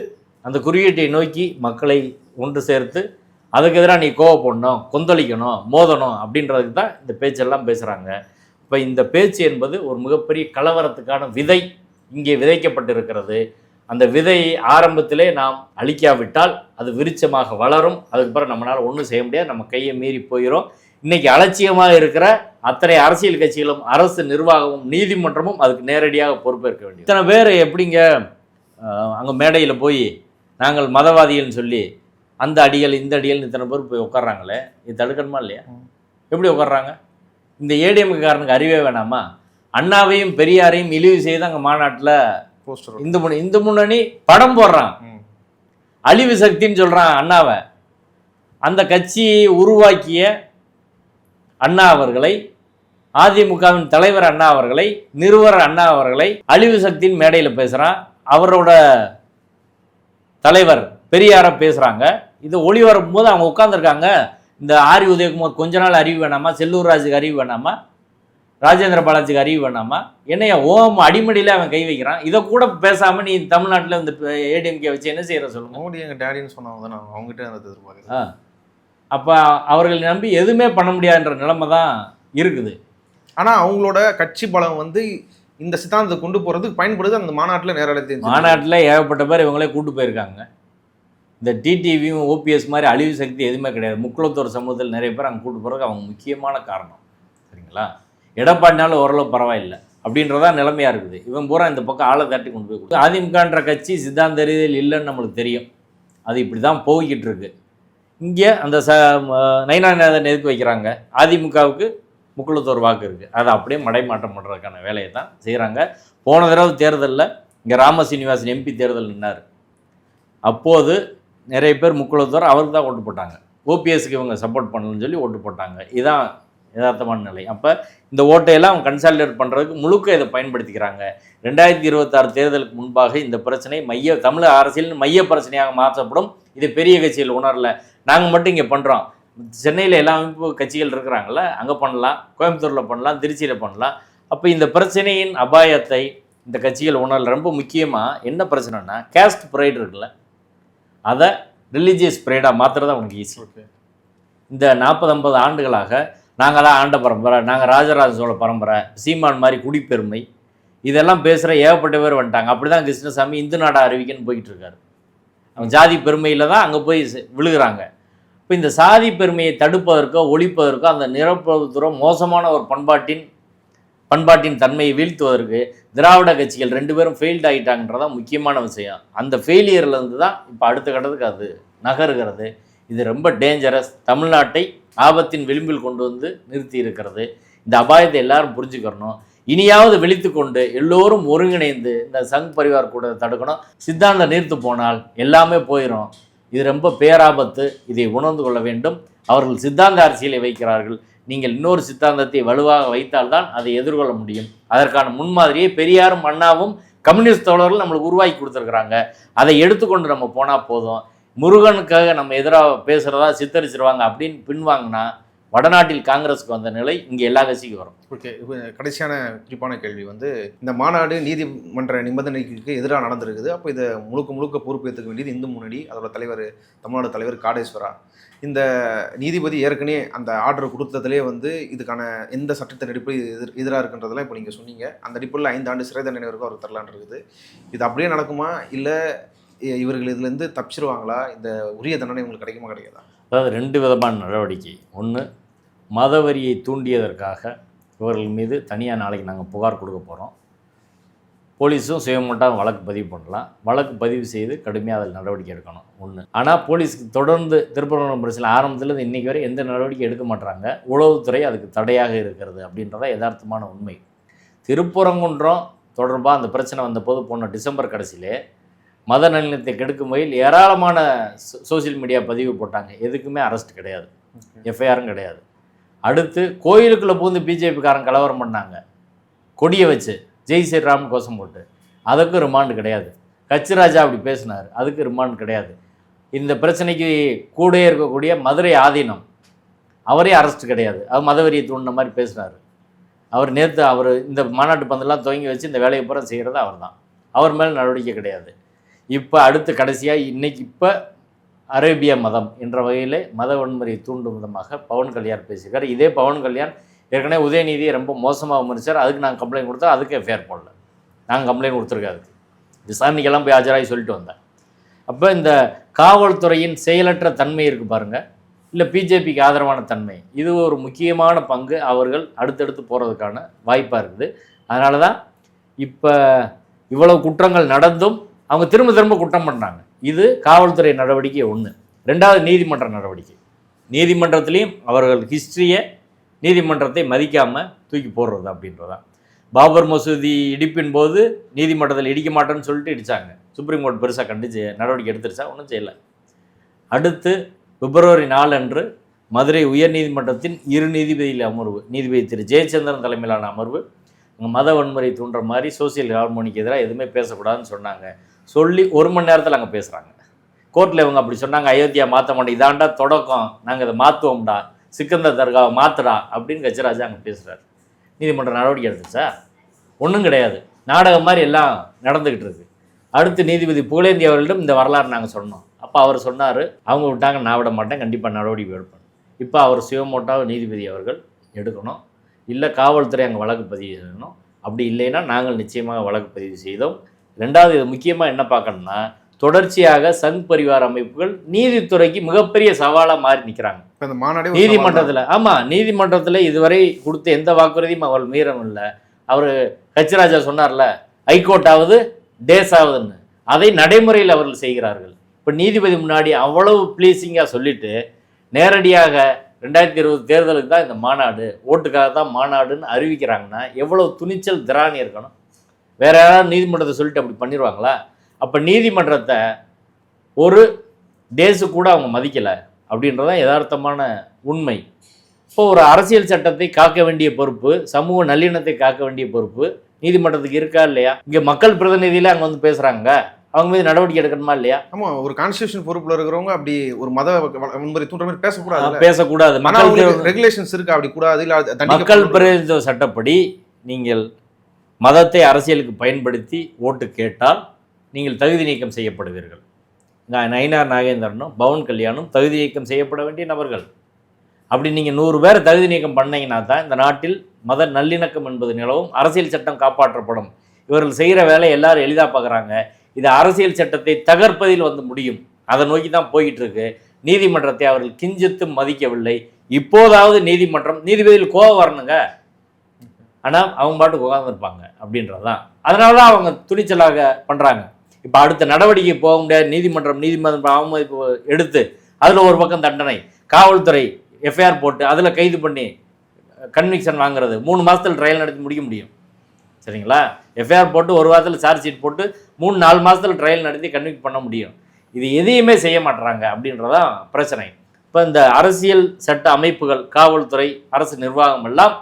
அந்த குறியீட்டை நோக்கி மக்களை ஒன்று சேர்த்து அதுக்கு எதிராக நீ கோவப்படணும், கொந்தளிக்கணும், மோதணும் அப்படின்றதுக்கு தான் இந்த பேச்செல்லாம் பேசுகிறாங்க. இப்போ இந்த பேச்சு என்பது ஒரு மிகப்பெரிய கலவரத்துக்கான விதை இங்கே விதைக்கப்பட்டிருக்கிறது. அந்த விதையை ஆரம்பத்திலே நாம் அழிக்காவிட்டால் அது விருட்சமாக வளரும். அதுக்கு பிறகு நம்மளால் ஒன்றும் செய்ய முடியாது, நம்ம கையை மீறி போயிடும். இன்றைக்கி அலட்சியமாக இருக்கிற அத்தனை அரசியல் கட்சிகளும் அரசு நிர்வாகமும் நீதிமன்றமும் அதுக்கு நேரடியாக பொறுப்பேற்க வேண்டியது. இத்தனை பேர் எப்படிங்க அங்கே மேடையில் போய் நாங்கள் மதவாதிகள்னு சொல்லி அந்த அடிகள் இந்த அடிகள் இத்தனை பேர் போய் உட்கார்றாங்களே, இது தடுக்கணுமா இல்லையா? எப்படி உட்கார்றாங்க? இந்த ஏடிஎம்காரனுக்கு அறிவே வேணாமா? அண்ணாவையும் பெரியாரையும் இழிவு செய்து அங்கே மாநாட்டில் போஸ்டர் இந்து முன்னணி படம் போடுறான், அழிவு சக்தின்னு சொல்றான் அண்ணாவை. அந்த கட்சியை உருவாக்கிய அண்ணா அவர்களை, அதிமுகவின் தலைவர் அண்ணா அவர்களை, நிறுவனர் அண்ணா அவர்களை அழிவு சக்தியின் மேடையில் பேசுறான். அவரோட தலைவர் பெரியார பேசுறாங்க. இது ஒளிபரப்பும் போது அவங்க உட்கார்ந்துருக்காங்க. இந்த ஆரி உதயகுமார் கொஞ்ச நாள் அறிவு வேணாமா, செல்லூர் ராஜுக்கு அறிவு வேணாமா, ராஜேந்திர பாலாஜிக்கு அறிவு வேணாமா, என்னையா ஓம் அடிமடியில் அவன் கை வைக்கிறான். இதை கூட பேசாம நீ தமிழ்நாட்டில் இந்த ஏடிஎம்கே வச்சு என்ன செய்யற சொல்லுங்க. மோடி எங்க டேடின்னு சொன்னவங்க தான் அவங்ககிட்ட அந்த எதிர்பார்க்குறேன். அப்போ அவர்களை நம்பி எதுவுமே பண்ண முடியாதுன்ற நிலைமை தான் இருக்குது. ஆனால் அவங்களோட கட்சி பலம் வந்து இந்த சித்தாந்தத்தை கொண்டு போகிறதுக்கு பயன்படுது. அந்த மாநாட்டில் நேரடி மாநாட்டில் ஏகப்பட்ட பேர் இவங்களே கூட்டு போயிருக்காங்க. இந்த டிடிவியும் ஓபிஎஸ் மாதிரி அழிவு சக்தி எதுவுமே கிடையாது. முக்குளத்தோர் சமூகத்தில் நிறைய பேர் அங்கே கூட்டு போகிறதுக்கு அவங்க முக்கியமான காரணம். சரிங்களா? எடப்பாடினாலும் ஓரளவு பரவாயில்லை அப்படின்றதா நிலைமையாக இருக்குது. இவன் பூரா இந்த பக்கம் ஆளை தட்டி கொண்டு போய் கொடுத்து அதிமுகன்ற கட்சி சித்தாந்த ரீதியில் இல்லைன்னு நம்மளுக்கு தெரியும். அது இப்படி தான் போய்கிட்டு இருக்கு. இங்கே அந்த நயினாநாதன் எதுக்கு வைக்கிறாங்க? அதிமுகவுக்கு முக்குளத்தோர் வாக்கு இருக்குது, அதை அப்படியே மடைமாற்றம் பண்ணுறதுக்கான வேலையை தான் செய்கிறாங்க. போன தடவை தேர்தலில் இங்கே ராமசீனிவாசன் எம்பி தேர்தல் நின்னார். அப்போது நிறைய பேர் முக்குளத்தோர் அவருக்கு தான் ஓட்டு போட்டாங்க. ஓபிஎஸ்க்கு இவங்க சப்போர்ட் பண்ணணும்னு சொல்லி ஓட்டு போட்டாங்க. இதுதான் யதார்த்தமான நிலை. அப்போ இந்த ஓட்டையெல்லாம் அவங்க கன்சாலிடேட் பண்ணுறதுக்கு முழுக்க இதை பயன்படுத்திக்கிறாங்க. 2026 தேர்தலுக்கு முன்பாக இந்த பிரச்சனை தமிழக அரசியலின் மைய பிரச்சனையாக மாற்றப்படும். இது பெரிய கட்சிகள் உணரல. நாங்கள் மட்டும் இங்கே பண்ணுறோம். சென்னையில் எல்லா அமைப்பு கட்சிகள் இருக்கிறாங்கள, அங்கே பண்ணலாம், கோயம்புத்தூரில் பண்ணலாம், திருச்சியில் பண்ணலாம். அப்போ இந்த பிரச்சனையின் அபாயத்தை இந்த கட்சிகள் உணரல. ரொம்ப முக்கியமாக என்ன பிரச்சனைனா கேஸ்ட் ப்ரைடு இருக்குல்ல, அதை ரிலீஜியஸ் ப்ரைடாக மாற்றுறது அவனுக்கு ஈஸி. இந்த 40-50 ஆண்டுகளாக நாங்கள் தான் ஆண்ட பரம்பரை, நாங்கள் ராஜராஜ சோழ பரம்பரை, சீமான் மாதிரி குடிப்பெருமை, இதெல்லாம் பேசுகிற ஏகப்பட்ட பேர் வந்துட்டாங்க. அப்படி தான் கிருஷ்ணசாமி இந்து நாடா அறிவிக்கன்னு போய்கிட்டு இருக்காரு. அவங்க ஜாதி பெருமையில் தான் அங்கே போய் விழுகிறாங்க. இப்போ இந்த சாதி பெருமையை தடுப்பதற்கோ ஒழிப்பதற்கோ அந்த நிரப்புவதற்கோ மோசமான ஒரு பண்பாட்டின் தன்மையை வீழ்த்துவதற்கு திராவிட கட்சிகள் 2 பேரும் ஃபெயில்டு ஆகிட்டாங்கன்றதான் முக்கியமான விஷயம். அந்த ஃபெயிலியர்லேருந்து தான் இப்போ அடுத்த கட்டத்துக்கு அது நகருகிறது. இது ரொம்ப டேஞ்சரஸ். தமிழ்நாட்டை ஆபத்தின் விளிம்பில் கொண்டு வந்து நிறுத்தி இருக்கிறது. இந்த அபாயத்தை எல்லாரும் புரிஞ்சுக்கிறணும். இனியாவது விழித்து கொண்டு எல்லோரும் ஒருங்கிணைந்து இந்த சங் பரிவார் கூட தடுக்கணும். சித்தாந்தம் நீர்த்து போனால் எல்லாமே போயிடும். இது ரொம்ப பேராபத்து. இதை உணர்ந்து கொள்ள வேண்டும். அவர்கள் சித்தாந்த அரசியலை வைக்கிறார்கள். நீங்கள் இன்னொரு சித்தாந்தத்தை வலுவாக வைத்தால்தான் அதை எதிர்கொள்ள முடியும். அதற்கான முன்மாதிரியை பெரியாரும் அண்ணாவும் கம்யூனிஸ்ட் தோழர்கள் நம்மளுக்கு உருவாக்கி கொடுத்துருக்குறாங்க. அதை எடுத்துக்கொண்டு நம்ம போனால் போதும். முருகனுக்காக நம்ம எதிராக பேசுகிறதா சித்தரிச்சிருவாங்க அப்படின்னு பின்வாங்கினா வடநாட்டில் காங்கிரஸுக்கு வந்த நிலை இங்கே எல்லா கட்சிக்கும் வரும். ஓகே, இப்போ கடைசியான குறிப்பான கேள்வி வந்து இந்த மாநாடு நீதிமன்ற நிபந்தனைக்கு எதிராக நடந்திருக்குது. அப்போ இதை முழுக்க பொறுப்பேற்றுக்க வேண்டியது இந்து முன்னணி, அதோட தலைவர் தமிழ்நாடு தலைவர் காடேஸ்வரா. இந்த நீதிபதி ஏற்கனவே அந்த ஆர்டர் கொடுத்ததுலேயே வந்து இதுக்கான எந்த சட்டத்தின் அடிப்படையில் எதிராக இருக்குன்றதெல்லாம் இப்போ நீங்கள் சொன்னீங்க. அந்த அடிப்படையில் 5 ஆண்டு சிறை தண்டனை வரைக்கும் அவர் தரலான் இருக்குது. இது அப்படியே நடக்குமா, இல்லை இவர்கள் இதுலேருந்து தப்பிச்சிருவாங்களா? இந்த உரிய தண்டனை உங்களுக்கு கிடைக்குமா கிடைக்காதா? அதாவது 2 விதமான நடவடிக்கை. ஒன்று, மதவரியை தூண்டியதற்காக இவர்கள் மீது தனியாக நாளைக்கு நாங்கள் புகார் கொடுக்க போகிறோம். போலீஸும் சுயமட்டாக வழக்கு பதிவு பண்ணலாம். வழக்கு பதிவு செய்து கடுமையாக அதில் நடவடிக்கை எடுக்கணும். ஒன்று. ஆனால் போலீஸுக்கு தொடர்ந்து திருப்பரங்குன்றம் பிரச்சனை ஆரம்பத்தில் இன்றைக்கி வரை எந்த நடவடிக்கை எடுக்க மாட்டாங்க. உளவுத்துறை அதுக்கு தடையாக இருக்கிறது அப்படின்றத யதார்த்தமான உண்மை. திருப்பரங்குன்றம் தொடர்பாக அந்த பிரச்சனை வந்தபோது போன டிசம்பர் கடைசியிலே மத நல்லிணத்தை கெடுக்கும் வகையில் ஏராளமான சோசியல் மீடியா பதிவு போட்டாங்க. எதுக்குமே அரெஸ்ட் கிடையாது, எஃப்ஐஆரும் கிடையாது. அடுத்து கோயிலுக்குள்ளே பூந்து பிஜேபிக்காரன் கலவரம் பண்ணாங்க, கொடியை வச்சு ஜெய் ஸ்ரீராம் கோஷம் போட்டு, அதுக்கும் ரிமாண்டு கிடையாது. கச்சிராஜா அப்படி பேசினார், அதுக்கு ரிமாண்ட் கிடையாது. இந்த பிரச்சனைக்கு கூட இருக்கக்கூடிய மதுரை ஆதீனம், அவரே அரெஸ்ட் கிடையாது. அது மதவெறியை தூண்டின மாதிரி பேசினார். அவர் நேற்று இந்த மாநாட்டு பந்தெல்லாம் துவங்கி வச்சு இந்த வேலையை பூரா செய்கிறது அவர் தான். அவர் மேலே நடவடிக்கை கிடையாது. இப்போ அடுத்து கடைசியாக இப்போ அரேபியா மதம் என்ற வகையில் மத வன்முறையை தூண்டும் விதமாக பவன் கல்யாண் பேசியிருக்கார். இதே பவன் கல்யாண் ஏற்கனவே உதயநிதியை ரொம்ப மோசமாக விமர்சித்தார். அதுக்கு நாங்கள் கம்ப்ளைண்ட் கொடுத்தா அதுக்கு எஃப்ஐஆர் போடல. நாங்கள் கம்ப்ளைண்ட் கொடுத்துருக்கோம். அதுக்கு விசாரணைக்கெல்லாம் போய் ஆஜராகி சொல்லிட்டு வந்தேன். அப்போ இந்த காவல்துறையின் செயலற்ற தன்மை இருக்குது பாருங்கள், இல்லை பிஜேபிக்கு ஆதரவான தன்மை, இது ஒரு முக்கியமான பங்கு அவர்கள் அடுத்தடுத்து போகிறதுக்கான வாய்ப்பாக இருக்குது. அதனால தான் இப்போ இவ்வளவு குற்றங்கள் நடந்தும் அவங்க திரும்ப குற்றம் பண்ணுறாங்க. இது காவல்துறை நடவடிக்கை ஒன்று. 2வது நீதிமன்ற நடவடிக்கை. நீதிமன்றத்திலையும் அவர்கள் ஹிஸ்ட்ரியை நீதிமன்றத்தை மதிக்காமல் தூக்கி போடுறது அப்படின்றதான். பாபர் மசூதி இடிப்பின் போது நீதிமன்றத்தில் இடிக்க மாட்டேன்னு சொல்லிட்டு இடித்தாங்க. சுப்ரீம் கோர்ட் பெருசாக கண்டிச்சு நடவடிக்கை எடுத்துருச்சா? ஒன்றும் செய்யலை. அடுத்து February 4 அன்று மதுரை உயர்நீதிமன்றத்தின் 2 நீதிபதிகள் அமர்வு, நீதிபதி திரு ஜெயச்சந்திரன் தலைமையிலான அமர்வு மத வன்முறை தூண்டுற மாதிரி சோசியல் ஹார்மோனிக்கு எதிராக எதுவுமே பேசக்கூடாதுன்னு சொன்னாங்க. சொல்லி 1 மணி நேரத்தில் அங்கே பேசுகிறாங்க. கோர்ட்டில் இவங்க அப்படி சொன்னாங்க, அயோத்தியா மாற்ற மாட்டோம், இதாண்டா தொடக்கம், நாங்கள் இதை மாற்றுவோம்டா, சிக்கந்தர் தர்காவை மாற்றுறா அப்படின்னு கச்சராஜா அங்கே பேசுகிறார். நீதிமன்றம் நடவடிக்கை எடுத்துச்சா? ஒன்றும் கிடையாது. நாடகம் மாதிரி எல்லாம் நடந்துக்கிட்டு இருக்கு. அடுத்து நீதிபதி புகழேந்தி அவர்களிடம் இந்த வரலாறு நாங்கள் சொன்னோம். அப்போ அவர் சொன்னார், அவங்க விட்டாங்க, நான் விட மாட்டேன், கண்டிப்பாக நடவடிக்கை எடுப்பேன். இப்போ அவர் சிவமோட்டாவை நீதிபதி அவர்கள் எடுக்கணும், இல்லை காவல்துறை அங்கே வழக்கு பதிவு செய்யணும். அப்படி இல்லைன்னா நாங்கள் நிச்சயமாக வழக்கு பதிவு செய்தோம். ரெண்டாவது, இது முக்கியமாக என்ன பார்க்கணும்னா, தொடர்ச்சியாக சங் பரிவார அமைப்புகள் நீதித்துறைக்கு மிகப்பெரிய சவாலாக மாறி நிற்கிறாங்க நீதிமன்றத்தில். ஆமாம், நீதிமன்றத்தில் இதுவரை கொடுத்த எந்த வாக்குறுதியும் அவர்கள் மீறவும் இல்லை. அவர் கச்சிராஜா சொன்னார்ல, ஹைகோர்ட்டாவது டேஸாவதுன்னு, அதை நடைமுறையில் அவர்கள் செய்கிறார்கள். இப்போ நீதிபதி முன்னாடி அவ்வளவு ப்ளீஸிங்காக சொல்லிட்டு நேரடியாக 2020 தேர்தலுக்கு தான் இந்த மாநாடு, ஓட்டுக்காக தான் மாநாடுன்னு அறிவிக்கிறாங்கன்னா எவ்வளவு துணிச்சல் திராணி இருக்கணும். வேற யாராவது நீதிமன்றத்தை சொல்லிட்டு அப்படி பண்ணிடுவாங்களா? அப்போ நீதிமன்றத்தை ஒரு டேஸு கூட அவங்க மதிக்கலை அப்படின்றதான் யதார்த்தமான உண்மை. இப்போ ஒரு அரசியல் சட்டத்தை காக்க வேண்டிய பொறுப்பு, சமூக நல்லிணத்தை காக்க வேண்டிய பொறுப்பு நீதிமன்றத்துக்கு இருக்கா இல்லையா? இங்கே மக்கள் பிரதிநிதியில் அங்கே வந்து பேசுகிறாங்க, அவங்க மீது நடவடிக்கை எடுக்கணுமா இல்லையா? ஆமா, ஒரு கான்ஸ்டிடியூஷன் பொறுப்புல இருக்கிறவங்க அப்படி ஒரு மத வன்முறை தூண்டுற மாதிரி பேசக்கூடாது. பேசக்கூடாது. மக்கள் ரெகுலேஷன்ஸ் இருக்கு, அப்படி கூடாது. இல்ல மக்கள் பிரதிநிதித்துவ சட்டப்படி நீங்கள் மதத்தை அரசியலுக்கு பயன்படுத்தி ஓட்டு கேட்டால் நீங்கள் தகுதி நீக்கம் செய்யப்படுவீர்கள். நயினார் நாகேந்திரனும் பவன் கல்யாணும் தகுதி நீக்கம் செய்யப்பட வேண்டிய நபர்கள். அப்படி நீங்கள் 100 பேரை தகுதி நீக்கம் பண்ணீங்கன்னா தான் இந்த நாட்டில் மத நல்லிணக்கம் என்பது நிலவும், அரசியல் சட்டம் காப்பாற்றப்படும். இவர்கள் செய்கிற வேலை எல்லாரும் எளிதாக பார்க்குறாங்க. இது அரசியல் சட்டத்தை தகர்ப்பதில் வந்து முடியும். அதை நோக்கி தான் போய்கிட்டு இருக்கு. நீதிமன்றத்தை அவர்கள் கிஞ்சித்தும் மதிக்கவில்லை. இப்போதாவது நீதிபதியில் கோவம் வரணுங்க, ஆனால் அவங்க பாட்டுக்கு உட்கார்ந்துருப்பாங்க அப்படின்றதான். அதனால தான் அவங்க துணிச்சலாக பண்ணுறாங்க. இப்போ அடுத்த நடவடிக்கை போக முடியாது. நீதிமன்றம் அவமதிப்பு எடுத்து அதில் ஒரு பக்கம் தண்டனை, காவல்துறை எஃப்ஐஆர் போட்டு அதில் கைது பண்ணி கன்விக்ஷன் வாங்குறது 3 மாதத்தில் ட்ரையல் நடத்தி முடிக்க முடியும். சரிங்களா? எஃப்ஐஆர் போட்டு 1 வாரத்தில் சார்ஜ் ஷீட் போட்டு 3-4 மாதத்தில் ட்ரையல் நடத்தி கன்விக்ட் பண்ண முடியும். இது எதையுமே செய்ய மாட்டுறாங்க அப்படின்றதான் பிரச்சனை. இப்போ இந்த அரசியல் சட்ட அமைப்புகள், காவல்துறை, அரசு நிர்வாகம் எல்லாம்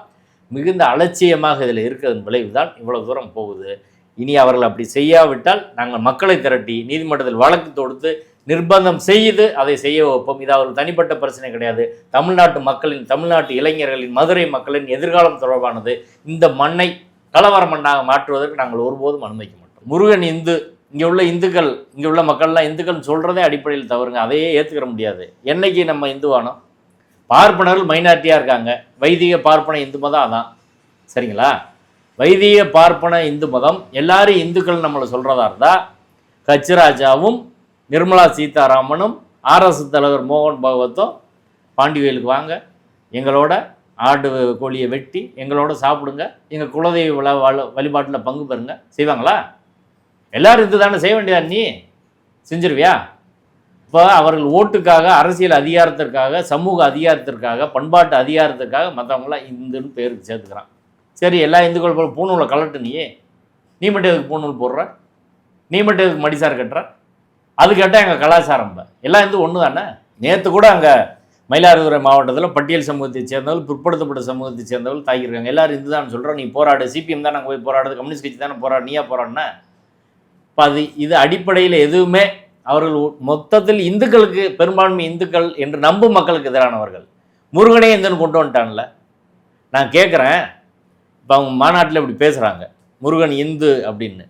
மிகுந்த அலட்சியமாக இதில் இருக்கிறதன் விளைவு தான் இவ்வளவு தூரம் போகுது. இனி அவர்கள் அப்படி செய்யாவிட்டால் நாங்கள் மக்களை திரட்டி நீதிமன்றத்தில் வழக்கு தொடுத்து நிர்பந்தம் செய்து அதை செய்ய வைப்போம். இது அவர்கள் தனிப்பட்ட பிரச்சனை கிடையாது. தமிழ்நாட்டு மக்களின், தமிழ்நாட்டு இளைஞர்களின், மதுரை மக்களின் எதிர்காலம் தொடர்பானது. இந்த மண்ணை கலவர மண்ணாக மாற்றுவதற்கு நாங்கள் ஒருபோதும் அனுமதிக்க மாட்டோம். முருகன் இந்து, இங்கே உள்ள இந்துக்கள், இங்கே உள்ள மக்கள்லாம் இந்துக்கள் சொல்கிறதே அடிப்படையில் தவறுங்க. அதையே ஏற்றுக்கிற முடியாது. என்னைக்கு நம்ம இந்துவானோம்? பார்ப்பனர்கள் மைனாரிட்டியாக இருக்காங்க. வைதிக பார்ப்பன இந்து மதம் அதான். சரிங்களா? வைதிக பார்ப்பன இந்து மதம் எல்லாரும் இந்துக்கள் நம்மளை சொல்கிறதா இருந்தால், கச்சிராஜாவும் நிர்மலா சீதாராமனும் RS தலைவர் மோகன் பகவத்தும் பாண்டிவேலுக்கு வாங்க, எங்களோட ஆடு கோழியை வெட்டி எங்களோட சாப்பிடுங்க, எங்கள் குலதெய்வ வழிபாட்டில் பங்கு பெறுங்க, செய்வாங்களா? எல்லாரும் இது தானே செய்ய வேண்டியதா? நீ செஞ்சிருவியா? இப்போ அவர்கள் ஓட்டுக்காக, அரசியல் அதிகாரத்திற்காக, சமூக அதிகாரத்திற்காக, பண்பாட்டு அதிகாரத்திற்காக மற்றவங்களாம் இந்துன்னு பேருக்கு சேர்த்துக்கிறான். சரி, எல்லா இந்துக்கள் போல பூநூலை கலட்டு, நீ மட்டும் எதுக்கு பூநூல் போடுற? நீ மட்டும் எதுக்கு மடிசார் கட்டுற? அது கேட்டால் எங்கள் கலாச்சாரம் எல்லாம் இந்து ஒன்று தானே. நேற்று கூட அங்கே மயிலாடுதுறை மாவட்டத்தில் பட்டியல் சமூகத்தை சேர்ந்தவர்கள், பிற்படுத்தப்பட்ட சமூகத்தை சேர்ந்தவர்கள் தாக்கியிருக்காங்க. எல்லாரும் இந்து தான் சொல்கிறோம். நீ போராடு, CPM தான் நாங்கள் போய் போராடுறது, கம்யூனிஸ்ட் கட்சி தானே போராடு, நீயா போராடின? இப்போ இது அடிப்படையில் எதுவுமே அவர்கள் மொத்தத்தில் இந்துக்களுக்கு, பெரும்பான்மை இந்துக்கள் என்று நம்பும் மக்களுக்கு எதிரானவர்கள். முருகனே இந்துன்னு கொண்டு வந்துட்டான்ல. நான் கேட்குறேன், இப்போ அவங்க மாநாட்டில் இப்படி பேசுகிறாங்க, முருகன் இந்து அப்படின்னு.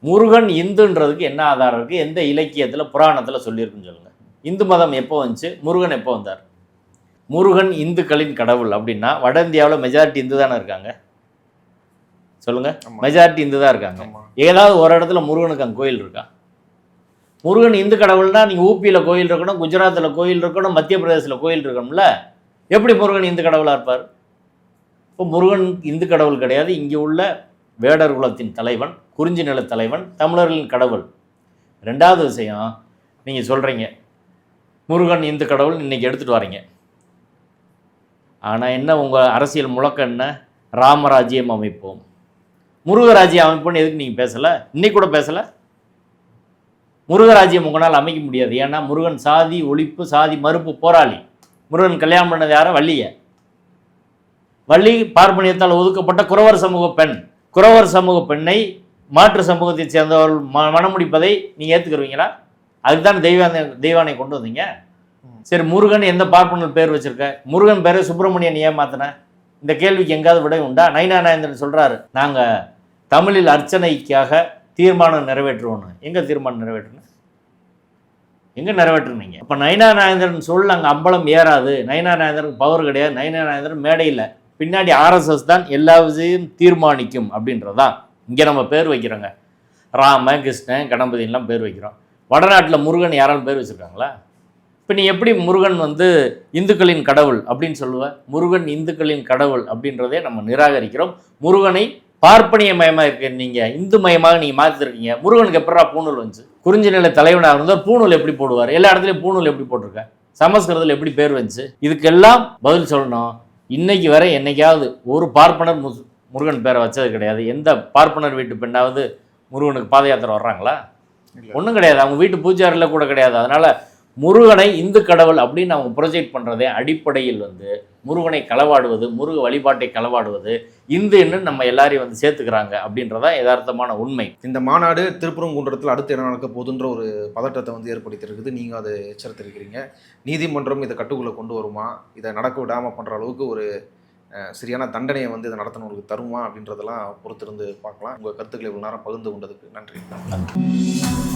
முருகன் இந்துன்றதுக்கு என்ன ஆதாரம் இருக்குது? எந்த இலக்கியத்தில், புராணத்தில் சொல்லியிருக்குன்னு சொல்லுங்கள். இந்து மதம் எப்போ வந்துச்சு? முருகன் எப்போ வந்தார்? முருகன் இந்துக்களின் கடவுள் அப்படின்னா வட இந்தியாவில் மெஜாரிட்டி இந்து தானே இருக்காங்க? சொல்லுங்கள், மெஜாரிட்டி இந்து தான் இருக்காங்க. ஏதாவது ஒரு இடத்துல முருகனுக்கு அங்கே கோயில் இருக்கா? முருகன் இந்து கடவுள்னா நீங்கள் ஊபியில் கோயில் இருக்கணும், குஜராத்தில் கோயில் இருக்கணும், மத்திய பிரதேசத்தில் கோயில் இருக்கணும்ல. எப்படி முருகன் இந்து கடவுளாக இருப்பார்? இப்போ முருகன் இந்து கடவுள் கிடையாது. இங்கே உள்ள வேடர் குலத்தின் தலைவன், குறிஞ்சி நில தலைவன், தமிழர்களின் கடவுள். ரெண்டாவது விஷயம், நீங்கள் சொல்கிறீங்க முருகன் இந்து கடவுள் இன்றைக்கி எடுத்துகிட்டு வரீங்க. ஆனால் என்ன உங்கள் அரசியல் முழக்கம் என்ன? ராமராஜ்யம் அமைப்போம். முருகராஜ்ய அமைப்புன்னு எதுக்கு நீங்கள் பேசலை? இன்னைக்கு கூட பேசலை. முருகராஜ்யம் உங்களால் அமைக்க முடியாது. ஏன்னா முருகன் சாதி ஒழிப்பு சாதி மறுப்பு போராளி. முருகன் கல்யாணம் பண்ணது யாரை? வள்ளியை. வள்ளி பார்ப்பனியத்தால் ஒதுக்கப்பட்ட குறவர் சமூக பெண். குறவர் சமூக பெண்ணை மாற்று சமூகத்தை சேர்ந்தவர்கள் மணமுடிப்பதை நீங்கள் ஏற்றுக்குருவீங்களா? அதுதான் தெய்வானை கொண்டு வந்தீங்க. சரி, முருகன் எந்த பார்ப்பனர் பேர் வச்சிருக்க? முருகன் பேரை சுப்பிரமணியன் ஏன் மாத்தின? இந்த கேள்விக்கு எங்காவது விடை உண்டா? நயினா நாயந்திரன் சொல்றாரு, நாங்கள் தமிழில் அர்ச்சனைக்காக தீர்மானம் நிறைவேற்றுவோன்னு. எங்கே தீர்மானம் நிறைவேற்றணும்? எங்கே நிறைவேற்றுனீங்க? இப்போ நயினா நாயந்திரன் சொல் அங்கே அம்பலம் ஏறாது. நயினா நாயந்திரன் பவர் கிடையாது. நயினா நாயந்திரன் மேடையில் பின்னாடி RSS தான் எல்லா விஷயம் தீர்மானிக்கும் அப்படின்றதான். இங்கே நம்ம பேர் வைக்கிறோங்க, ராம கிருஷ்ணன் கணபதியெல்லாம் பேர் வைக்கிறோம். வடநாட்டில் முருகன் யாராலும் பேர் வச்சுருக்காங்களா? இப்போ நீ எப்படி முருகன் இந்துக்களின் கடவுள் அப்படின்னு சொல்லுவேன்? முருகன் இந்துக்களின் கடவுள் அப்படின்றதே நம்ம நிராகரிக்கிறோம். முருகனை பார்ப்பனிய மயமாக இருக்க நீங்கள் இந்து மயமாக நீங்கள் மாற்றிருக்கீங்க. முருகனுக்கு எப்படா பூணூல் வந்துச்சு? குறிஞ்சி நிலை தலைவனாக இருந்தால் பூணூல் எப்படி போடுவார்? எல்லா இடத்துலையும் பூணூல் எப்படி போட்டிருக்க? சமஸ்கிருதத்தில் எப்படி பேர் வந்துச்சு? இதுக்கெல்லாம் பதில் சொல்லணும். இன்னைக்கு வரை என்னைக்காவது ஒரு பார்ப்பனர் முருகன் பேரை வச்சது கிடையாது. எந்த பார்ப்பனர் வீட்டு பெண்ணாவது முருகனுக்கு பாத யாத்திரை வர்றாங்களா? ஒன்றும் கிடையாது. அவங்க வீட்டு பூஜாரில் கூட கிடையாது. அதனால் முருகனை இந்து கடவுள் அப்படின்னு அவங்க ப்ரொஜெக்ட் பண்ணுறதே அடிப்படையில் முருகனை களவாடுவது, முருக வழிபாட்டை களவாடுவது, இந்துன்னு நம்ம எல்லாரையும் சேர்த்துக்கிறாங்க அப்படின்றதான் யதார்த்தமான உண்மை. இந்த மாநாடு திருப்பரங்குன்றத்தில் அடுத்து என்ன நடக்க போகுதுன்ற ஒரு பதட்டத்தை ஏற்படுத்தியிருக்குது. நீங்கள் அதை எச்சரித்திருக்கிறீங்க. நீதிமன்றம் இதை கட்டுக்குள்ளே கொண்டு வருமா? இதை நடக்க விடாமல் பண்ணுற அளவுக்கு ஒரு சரியான தண்டனையை இதை நடத்தணுங்களுக்கு தருமா அப்படின்றதெல்லாம் பொறுத்திருந்து பார்க்கலாம். உங்கள் கருத்துக்களை இவ்வளோ நேரம் பகிர்ந்து கொண்டதுக்கு நன்றி.